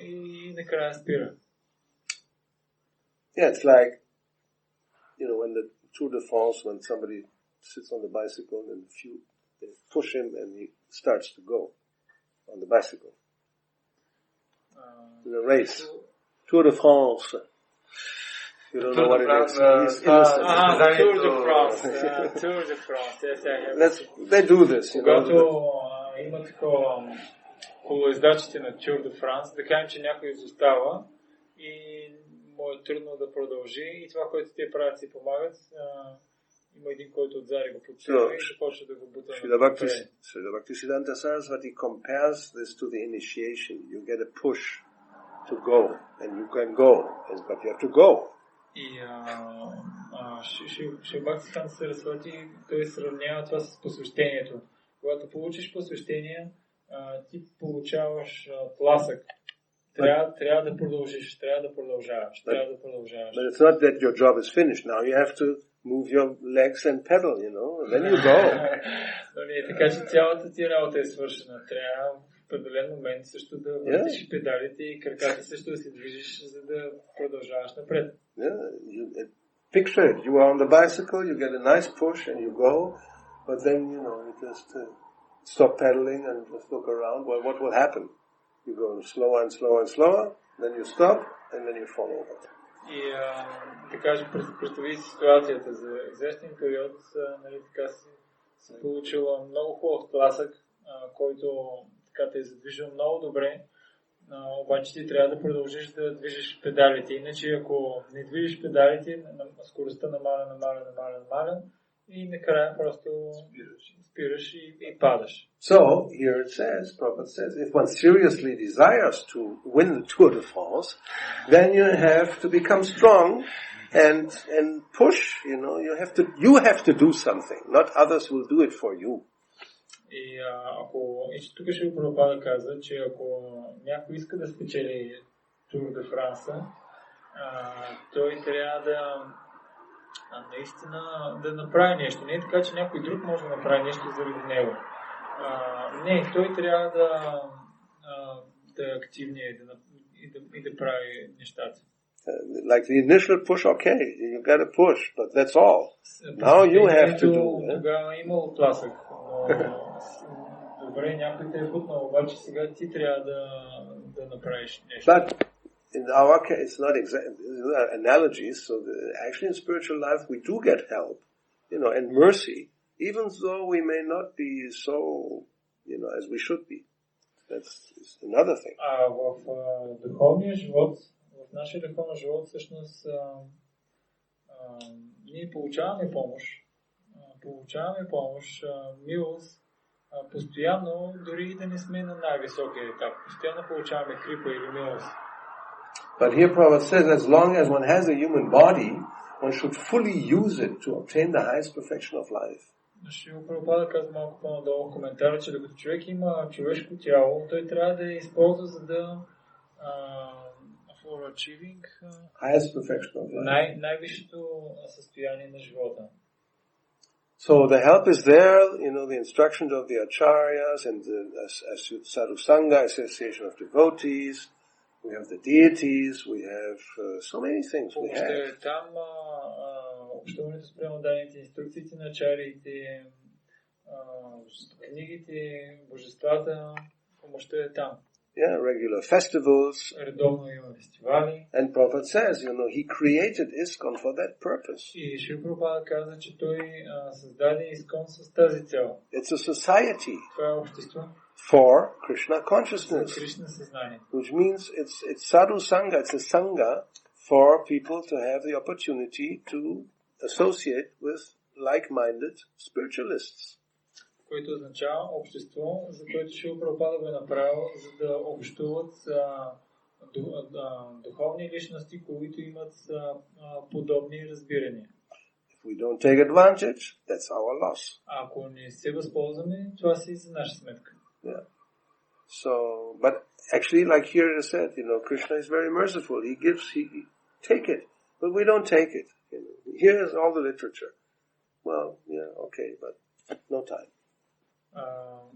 и накрая спира. Yeah, it's like, you know, when the Tour de France, when somebody sits on the bicycle and they push him and he starts to go on the bicycle. In a race. Tour de France. You don't know what it is. Tour de France. Tour de France. Yes, they do this. Когато има такова около издачите на Tour de France, да кажем, че някой изостава и му е трудно да продължи и това, което те правят, си помагат. Има един, който отзади го подсилва и започва да го бута напред. Srila Bhaktisiddhanta Saraswati compares this to the initiation. You get a push to go and you can go, but you have to go. И Шри Бхактисидханта Сарасвати, той сравнява това с посвещението. Когато получиш посвещение, ти получаваш тласък. Трябва да продължиш, трябва да продължаваш. But it's not that your job is finished now. You have to move your legs and pedal, you know, and then you go. Но не е така, че цялата ти работа е свършена. Трябва в определен момент също да въртиш педалите и краката също да се движиш, за да продължаваш напред. Picture it. You are on the bicycle, you get a nice push and you go, but then, you know, you just stop pedaling and just look around. Well, what will happen? You go slower and slower and slower, then you stop, and then you fall over. И да кажем, представи си ситуацията за известен период, нали, така си получила много хубав тласък, който така те е задвижил много добре, обаче ти трябва да продължиш да движиш педалите. Иначе ако не движиш педалите, скоростта намаля и накрая просто спираш и падаш. So, here it says, Prabhupada says, if one seriously desires to win the Tour de France, then you have to become strong and push, you have to do something, not others will do it for you. И тук ще Прабхупада каза, че ако някой иска да спечели Тур де Франса, той трябва да наистина да направи нещо. Не е така, че някой друг може да направи нещо заради него. Не, той трябва да е активният и да прави нещата. Like the initial push, okay, you got to push, but that's all. Now you have to do. Тогава имало тласък, но добре, някой те е бутнал, обаче сега ти трябва да направиш нещо. But in our case, it's not exactly analogies. So actually, in spiritual life, we do get help, and mercy, even though we may not be so, as we should be. That's another thing. В духовния живот, в нашия духовен живот, всъщност, ние получаваме помощ, милост, постоянно, дори да не сме на най-високия етап. Постоянно получаваме крипа или милост. But here Prabhupada says, as long as one has a human body, one should fully use it to obtain the highest perfection of life. Прабхупада казва малко по-надолу в коментара, че докато човек има човешко тяло, той трябва да я използва, за да for achieving highest perfection of life. Най-висшето състояние на живота. So the help is there, the instructions of the acharyas and the sadhu sangha, association of devotees. We have the deities, we have so many things we have. Там общуването спрямо дадените инструкциите на ачариите, книгите, божествата, помощта е там. Yeah, regular festivals. Редовно има фестивали. And Prabhupada says, he created ISKCON for that purpose. И Шрила Прабхупада каза, че той създаде ISKCON с тази цел. It's a society. Това е общество. For Krishna consciousness. Krishna съзнание. Which means it's sadhu sangha, it's a sangha for people to have the opportunity to associate with like-minded spiritualists. Което означава общество, за което Шрила Прабхупада го е направил, за да общуват духовни личности, които имат подобни разбирания. If we don't take advantage, that's our loss. Ако не се възползваме, това си за наша сметка. Yeah. So, but actually, like here it is said, Krishna is very merciful. He gives, take it, but we don't take it. Here is all the literature. Well, yeah, okay, but no time.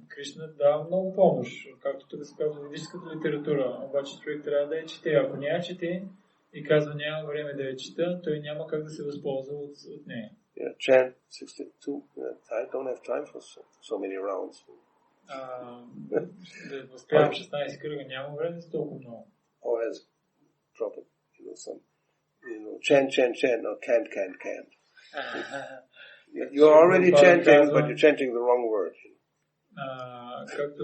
Кришна дава много помощ, както тук се казва в ведическата литература, обаче човек трябва да я чете. Ако не я чете и казва няма време да я чета, той няма как да се възползва от нея. Yeah, chant 62. I don't have time for so many rounds. Да възпявам 16 кръга, няма време за толкова много. Or as prophet, some, chant, no, can't. You're already chanting, but you're chanting the wrong word. Както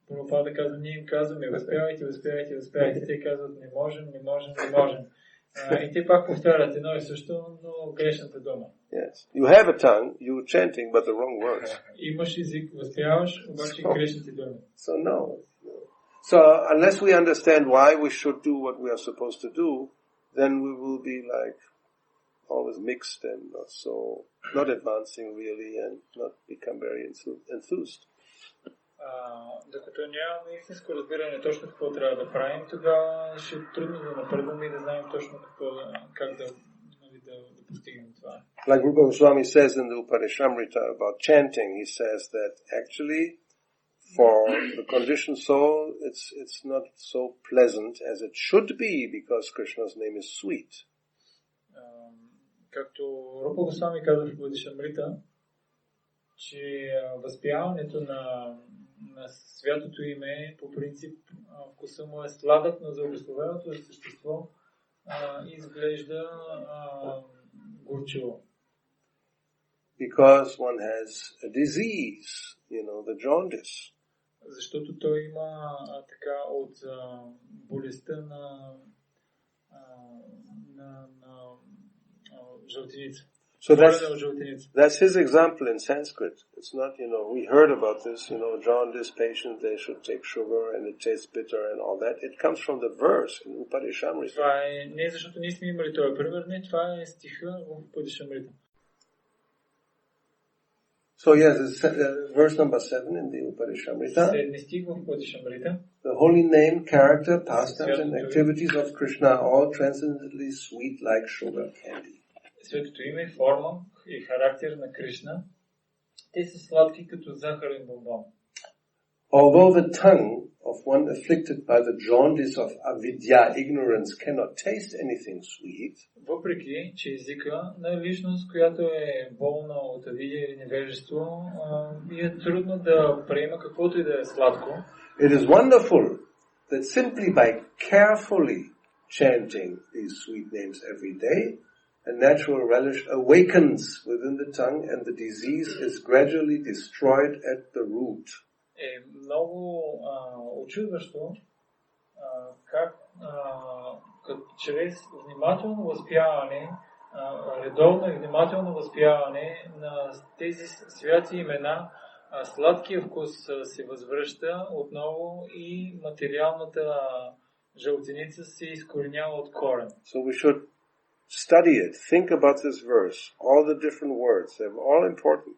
Прабхупада казва, ние им казваме, възпявайте. Те казват, не можем. И те пак повтарят едно и също, но грешната дума. Yes. You have a tongue, you're chanting, but the wrong words. Имаш език, възпяваш, обаче грешните думи. So no. So unless we understand why we should do what we are supposed to do, then we will be like always mixed and not advancing really and not become very enthused. Докато нямаме истинско разбиране точно какво трябва да правим, тогава ще е трудно да напредваме и да знаем точно как да постигнем това. Like Goswami says in the Upanishadamrita about chanting, he says that actually for the conditioned soul it's not so pleasant as it should be because Krishna's name is sweet. Както Рупа Госвами казва в Upanishadamrita, че възпяването на святото име по принцип вкуса му е сладък, но за обословеното същество изглежда горчиво. Because one has a disease, the jaundice. Защото той има така от болестта на жълтеница. So болен от жълтеница. that's his example in Sanskrit. It's not, we heard about this, jaundice patient, they should take sugar and it tastes bitter and all that. It comes from the verse in Upadeshamrita. Това не защото ние сме имали този пример, не, това е стиха в Упадешамрита. So yes, it's verse number 7 in the Upadeshamrita. Седми стих в Упадешамрита. The holy name, character, pastimes and activities of Krishna are all transcendently sweet like sugar candy. Светото име, форма и характер на Кришна, те са сладки като захарен бомбон. Although the tongue of one afflicted by the jaundice of avidya, ignorance, cannot taste anything sweet, въпреки че езика на личност, която е болна от авидия или невежество, е трудно да приема каквото и да е сладко. it is wonderful that simply by carefully chanting these sweet names every day, a natural relish awakens within the tongue and the disease is gradually destroyed at the root. Е много очудващо как чрез внимателно възпяване, редовно и внимателно възпяване на тези святи имена, сладкия вкус се възвръща отново и материалната жълтеница се изкоренява от корен. So we should study it, think about this verse, all the different words, they're all important.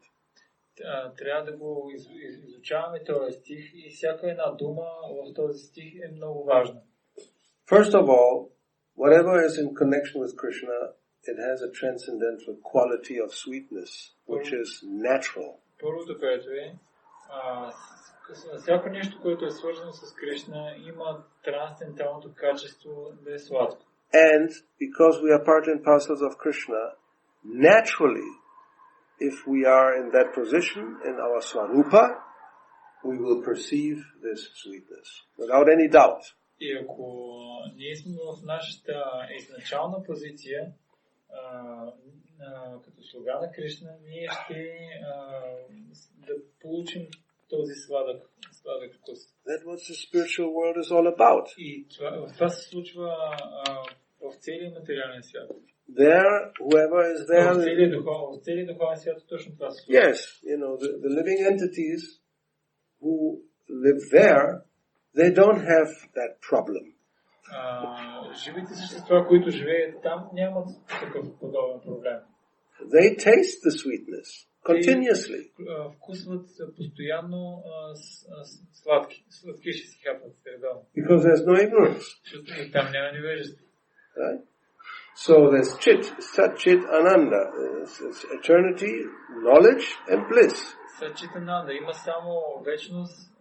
Трябва да го изучаваме този стих и всяка една дума в този стих е много важна. First of all, whatever is in connection with Krishna, it has a transcendental quality of sweetness, which is natural. Първото, което е, всяко нещо, което е свързано с Кришна, има трансценденталното качество да е сладко. And because we are part and parcels of Krishna, naturally, if we are in that position in our Swarupa, we will perceive this sweetness, without any doubt. И ако ние сме в нашата изначална позиция, като слуга на Кришна, ние ще да получим този сладък вкус. That's what the spiritual world is all about. И това се случва в целия материален свят. There, whoever is there... В целия духовен свят точно това се случва. Yes, the living entities who live there, they don't have that problem. Живите същества, които живеят там, нямат такъв подобен проблем. They taste the sweetness continuously. Вкусват постоянно сладки ще си хапват редовно. Because there's no ignorance. Защото там няма невежество. Right? So there's Sat Chit Ananda. It's eternity, knowledge and bliss. Сат Чит Ананда има само вечност,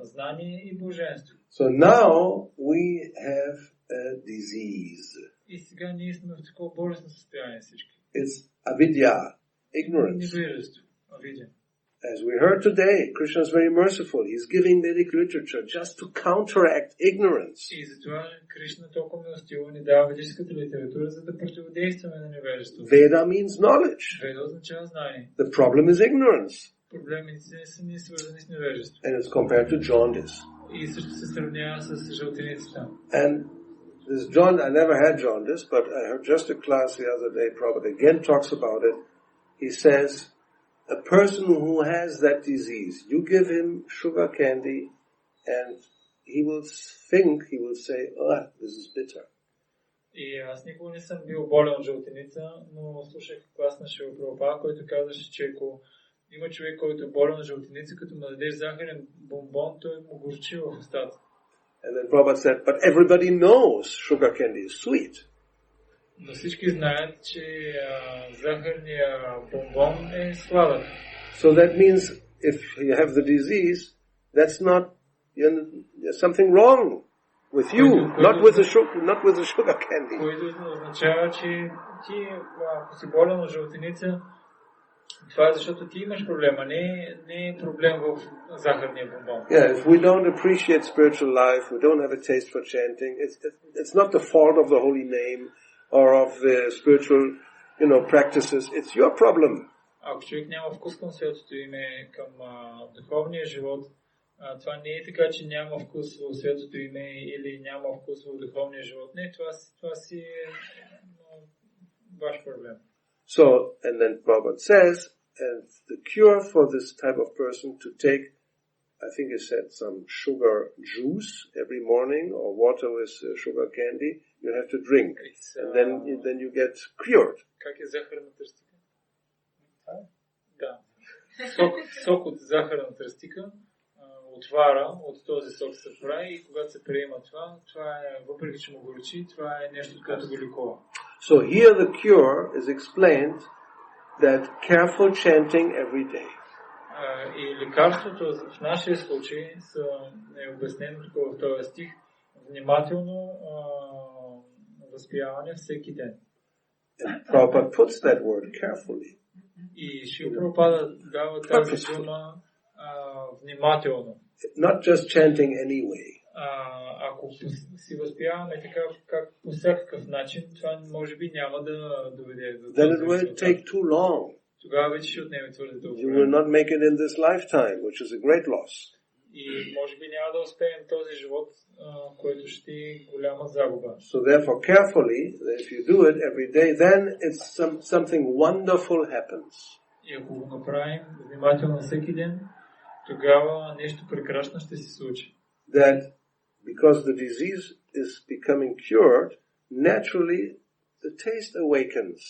знание и блаженство. So now we have a disease. И сега ние сме в такова болестно състояние всички. It's avidya, ignorance. Невежество, авидия. As we heard today, Krishna is very merciful. He's giving Vedic literature just to counteract ignorance. И затова Кришна толкова милостиво ни дава ведическата литература, за да противодействаме на невежеството. Veda means knowledge. Веда означава знание. The problem is ignorance. Проблемите са ни свързани с невежество. And it's compared to jaundice. И също се сравнява с жълтеницата. And this jaundice, I never had jaundice, but I heard just a class the other day, Prabhupada again talks about it. He says, a person who has that disease, you give him sugar candy and he will say, oh, this is bitter. И аз никога не съм бил болен от жълтеница, но слушах клас на Шрила Прабхупада, който казваше, че ако има човек, който е болен от жълтеница, като му дадеш захарен бомбон, той му горчи в устата. And then Prabhupada said, but everybody knows sugar candy is sweet. Но всички знаят, че захарния бомбон е сладък. So that means if you have the disease, that's not something wrong with you, not with the sugar candy. Което означава, че ти, ако си болен от жълтеница, това е защото ти имаш проблема, не е проблем в захарния бомбон. Yeah, if we don't appreciate spiritual life, we don't have a taste for chanting, it's not the fault of the holy name or of the spiritual, practices, it's your problem. Ако човек няма вкус към светото име, към духовния живот, това не е така, че няма вкус в светото име или няма вкус в духовния живот. Не, това си е ваш проблем. So, and then Prabhupada says, and the cure for this type of person to take, I think he said, some sugar juice every morning or water with sugar candy, you have to drink. And then you get cured. Как е захарна тръстика? Да. Сок от захарна тръстика отвара, от този сок се прави и когато се приема това е, въпреки че му горчи, това е нещо, което го лекува. So here the cure is explained that careful chanting every day. И лекарството в нашия случай е обяснено тук в този стих, внимателно възпяване всеки ден. And Prabhupada puts that word carefully. И Шрила Прабхупада дава тази дума внимателно. Not just chanting anyway. Ако си възпяваме така, как по всякакъв начин, това може би няма да доведе до Then it will take too long. Тогава вече ще отнеме твърде дълго. You will not make it in this lifetime, which is a great loss. И може би няма да успеем този живот, който ще е голяма загуба. So therefore carefully, if you do it every day, then it's something wonderful happens. И ако го направим внимателно всеки ден, тогава нещо прекрасно ще се случи. That because the disease is becoming cured, naturally the taste awakens.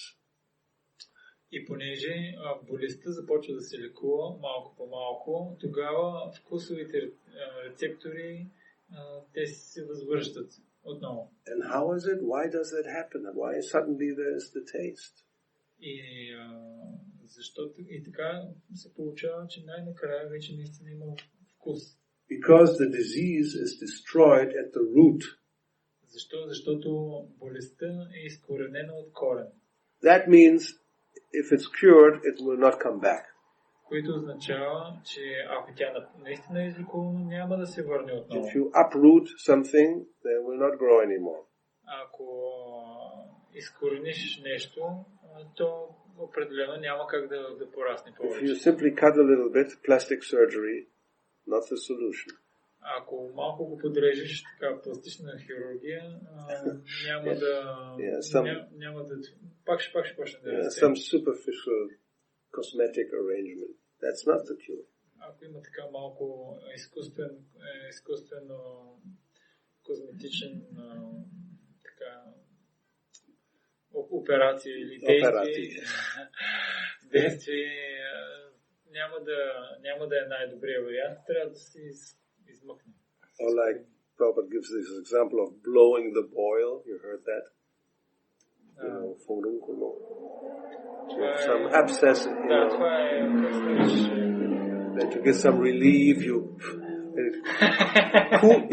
И понеже болестта започва да се лекува малко по малко, тогава вкусовите рецептори те се възвръщат отново. And how is it? Why does that happen? Why suddenly there is the taste? И защото и така се получава, че най-накрая вече наистина има вкус. Because the disease is destroyed at the root. Защо? Защото болестта е изкоренена от корен. That means if it's cured, it will not come back. Което означава, че ако тя наистина е излекувана, няма да се върне отново. If you uproot something, then it will not grow anymore. Ако изкорениш нещо, то определено няма как да порасне повече. If you simply cut a little bit, plastic surgery, not the solution. Ако малко го подрежеш, така пластична хирургия, няма да пак ще почне да расте. Some superficial cosmetic arrangement. That's not the cure. Ако има така малко изкуствено козметичен така операция или действие, няма да е най-добрият вариант. Трябва да се измъкне. Or like Prabhupada gives this example of blowing the boil. You heard that? Some abscess. Then to get some relief,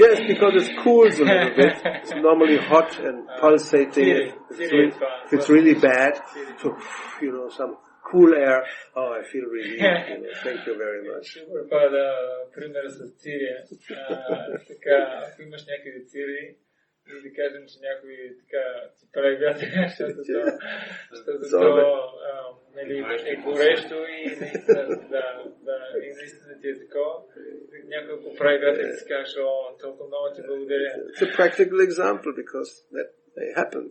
yes, because it cools a little bit. It's normally hot and pulsating. If it's really bad, so some cool air. Oh, I feel relieved. Thank you very much. Препада пример с цирия. Така, ако имаш някъде цири, и да кажем, че някой така ти прави вятър, защото е горещо и наистина ти е такова. Някой го прави вятър и си кажеш, толкова много ти благодаря. It's a practical example because that may happen.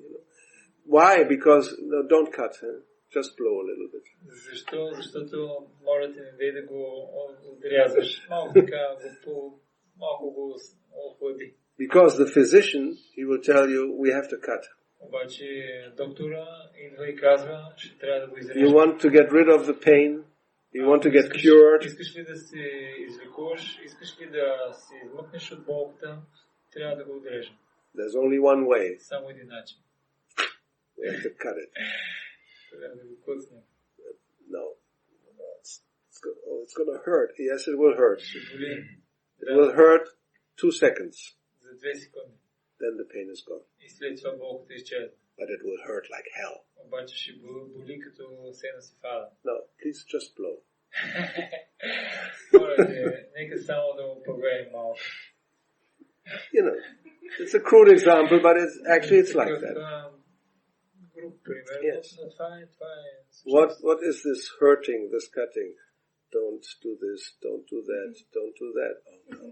Why? Because don't cut. Just blow a little bit. Защо? Защото моля ти не дай да го отрязваш. Малко така, малко го охлади. Because the physician, he will tell you, we have to cut. Обаче доктора идва и казва, че трябва да го изрежем. You want to get rid of the pain? You want to get cured? Искаш ли да се излекуваш? Искаш ли да се измъкнеш от болката? Трябва да го отрежем. There's only one way. Само един начин. We have to cut it. Трябва да го куцнем. No. It's going to hurt. Yes, it will hurt. Ще боли. It will hurt 2 seconds. За 2 секунди. Then the pain is gone. И след това болката изчезва. But it will hurt like hell. Обаче ще боли като сена си фада. No, please just blow. Моля те, нека само да го повеем малко. It's a crude example, but it's like that. Груб пример, но това е. What is this hurting, this cutting? Don't do this, don't do that, don't do that. Oh no.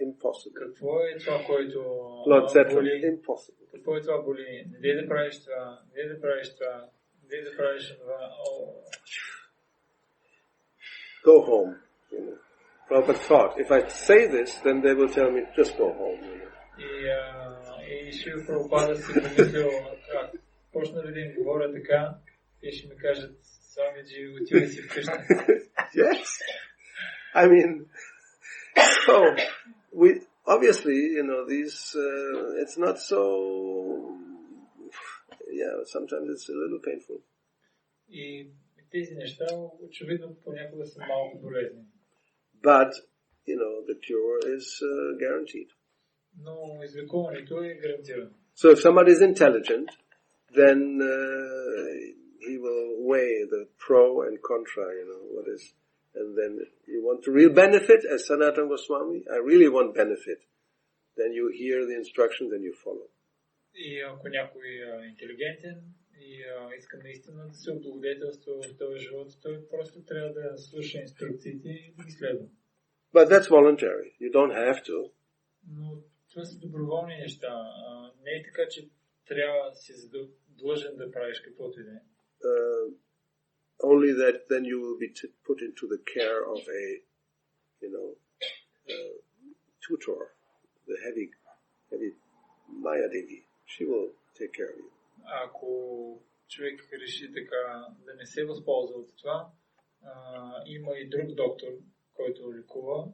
Impossible. Какво е това, което Lord said, impossible. Какво е това боли? Не да правиш това, не да правиш това, не да правиш това. Go home. You know. Prabhupada thought, if I say this, then they will tell me, just go home. You know. И Шрила Прабхупада си помислил, почна ли да им говоря така, те ще ми кажат, Свамиджи, отивай си вкъщи. Yes. I mean, so, obviously, you know, it's not so, sometimes it's a little painful. И тези неща, очевидно, понякога са малко болезни. But, you know, the cure is guaranteed. Но излекуването е гарантирано. So if somebody is intelligent, then he will weigh the pro and contra, you know, what is, and then you want to real benefit, as Sanatana Goswami, I really want benefit. Then you hear the instructions and you follow. И ако някой е интелигентен и иска наистина да се облагодетелства в този живот, той просто трябва да слуша инструкциите и да ги следва. But that's voluntary. You don't have to. Но това са доброволни неща. Не е така, че трябва да си длъжен да правиш каквото и да е. Only that then you will be put into the care of a, you know, tutor, the heavy Maya Devi. She will take care of you. Ако човек реши така да не се възползва от това, има и друг доктор, който лекува,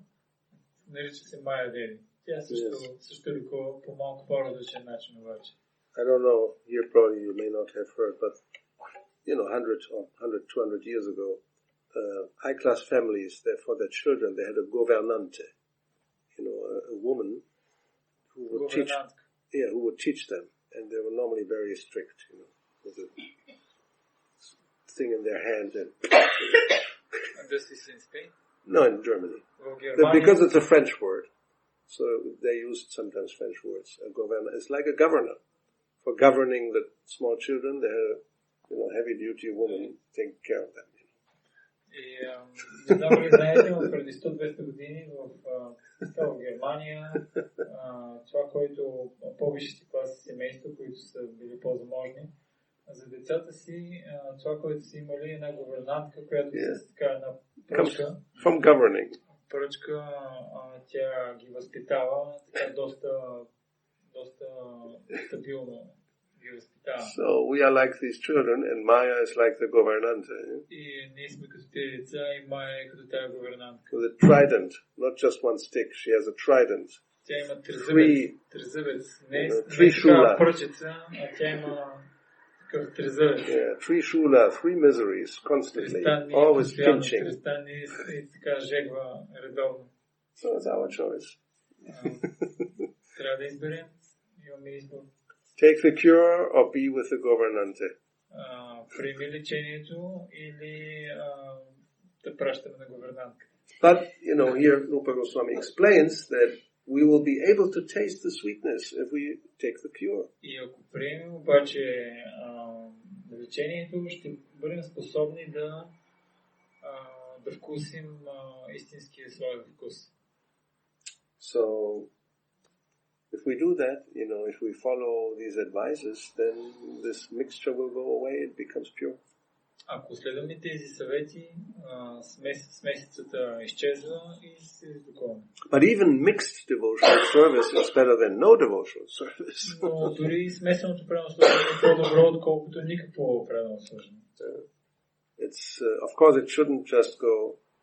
нарича се Майя Деви. Тя също лекува по малко по-различен начин обаче. I don't know, here probably you may not have heard, but, you know, 200 years ago, high-class families, for their children, they had a governante, you know, a woman who would teach them, and they were normally very strict, you know, with a thing in their hand and... This is in Spain? No, in Germany. Because it's a French word, so they used sometimes French words. A governor, it's like a governor. For governing the small children, they had a, you know, heavy-duty woman taking care of them. И не знам ли знаете, но преди 100-200 години в Германия, това, което по-висшите класи семейства, които са били по-заможни, за децата си, това, което са имали, една гувернантка, която с така една пръчка. From governing. Пръчка, тя ги възпитава, така доста стабилно ги възпитава. So we are like these children, and Maya is like the governante. И ние сме като тези деца, и Майя е като тая гувернантка. With a trident, not just one stick. She has a trident. Тя има трезъбец. Не така пръчица, а тя има такъв трезъбец. Yeah, three shula, three miseries, constantly, always pinching. Трестани и така жегва редовно. So it's our choice. Трябва да изберем. Имаме избор. Take the cure or be with the governante. Приеми лечението или да пращаме на гувернантка. But, you know, here Rupa Goswami explains that we will be able to taste the sweetness if we take the cure. И ако приемем обаче лечението, ще бъдем способни да вкусим истинския сладък вкус. So, if we do that, you know, if we follow these advices, then this mixture will go away, it becomes pure. Ако следваме тези съвети, смесицата изчезва и се излекуваме. But even mixed devotional service is better than no devotional service. Но дори смесеното преданно е по-добро, отколкото никакво преданно служение. It's, of course, it shouldn't just go,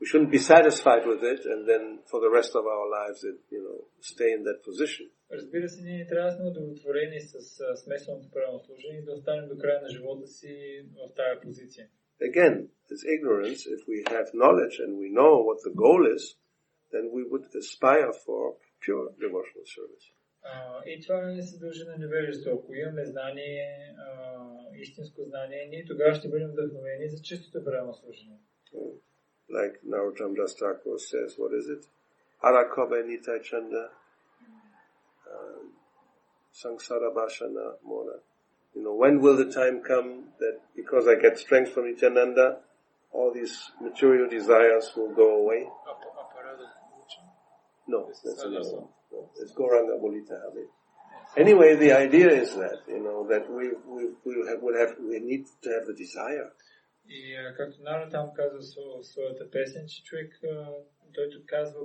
we shouldn't be satisfied with it and then for the rest of our lives, you know, stay in that position. Разбира се, ние трябва да сме удовлетворени с смесеното преданно служение и да останем до края на живота си в тая позиция. Again, it's ignorance. If we have knowledge and we know what the goal is, then we would aspire for pure devotional service. И това се дължи на невежество. Ако имаме знание, истинско знание, ние тогава ще бъдем вдъхновени за чистото преданно служение. Like Narottam Das Thakur says, what is it? Arakobhe Nitai Chanda, Sangsara Bhashana Mona. You know, when will the time come that because I get strength from Nityananda, all these material desires will go away? No, that's another one. No, it's Gauranga Bolita Habe. Anyway, the idea is that, that we need to have the desire. И както Нара там казва в своята песен, че човек, той тук казва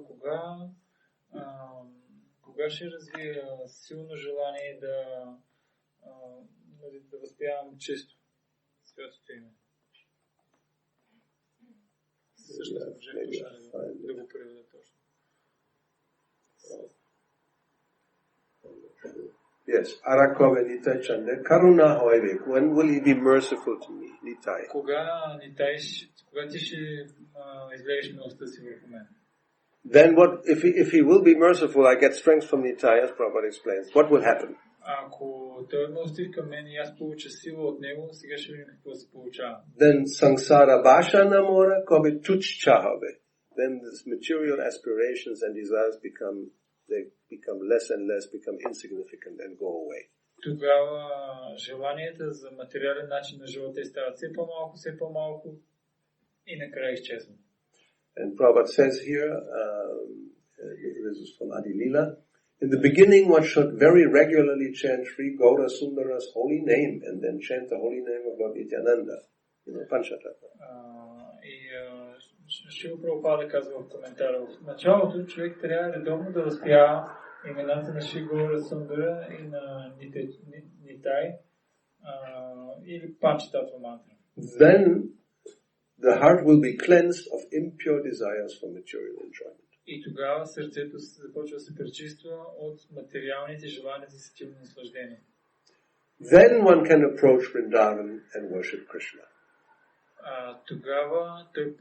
кога ще развия силно желание да възприемам чисто Светото име. Също да го преведа точно. Yes, Arakove Nitai Chande, Karuna Hoivek, when will he be merciful to me, Nitai? Кога ти ще излееш милостта си върху мен? Then what, if he will be merciful, I get strength from Nitai, as Prabhupada explains. What will happen? Ако той е милостив към мен и аз получа сила от него, сега ще видим какво се получава. Then Sangsara Basha Namora Kobe Tuchchahave. Then these material aspirations and desires become less and less, become insignificant and go away. Тогава желанията за материален начин на живота стават все по-малко и накрая изчезват. And Prabhupada says here, this is from Adi Lila, in the beginning one should very regularly chant Sri Gaura Sundara's holy name and then chant the holy name of Lord Nityananda, Panchatattva. Шрила Прабхупада казва в коментара, в началото човек трябва редовно да възпява имената на Шри Гаура Сундара и на Нитай или Панчататва мантра. Then the heart will be cleansed of impure desires for material enjoyment. И тогава сърцето започва да се пречиства от материалните желания за сетивно наслаждение. Then one can approach Vrindavan and worship Krishna. Тогава той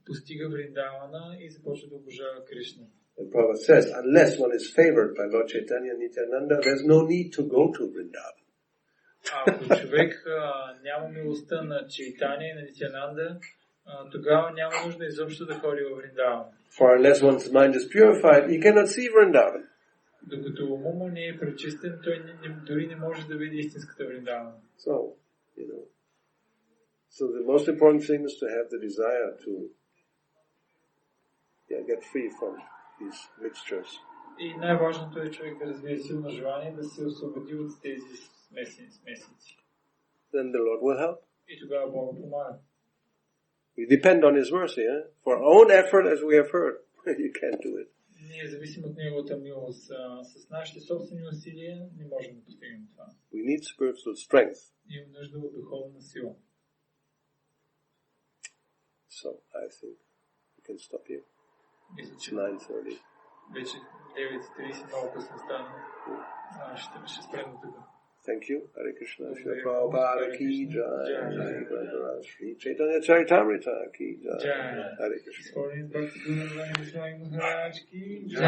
постига Вриндавана и започва да обожава Кришна. And Prabhupada says, unless one is favored by Lord Chaitanya and Nityananda, there's no need to go to Vrindavan. Ако човек няма милостта на Чайтания и на Нитянанда, тогава няма нужда изобщо да ходи във Вриндаван. For unless one's mind is purified, he cannot see Vrindavan. Докато умът му не е пречистен, той дори не може да види истинската Вриндавана. So the most important thing is to have the desire to get free from these mixtures. И най-важното е човек да развие силно желание да се освободи от тези смесици. Then the Lord will help. И тогава Бог помага. We depend on His mercy. For our own effort, as we have heard, you can't do it. Ние зависим от Неговата милост. С нашите собствени усилия не можем да постигнем това. We need spiritual strength. Имаме нужда от духовна сила. So I think we can stop here. It's 9:30. Вече 9:30 много късно стана. Ще спрем тук. Thank you. Hare Krishna. Shri Prabhupada ki jai. Shri Chaitanya Charitamrita ki jai. Hare Krishna. Bhakti Guru Maharaj ki jai.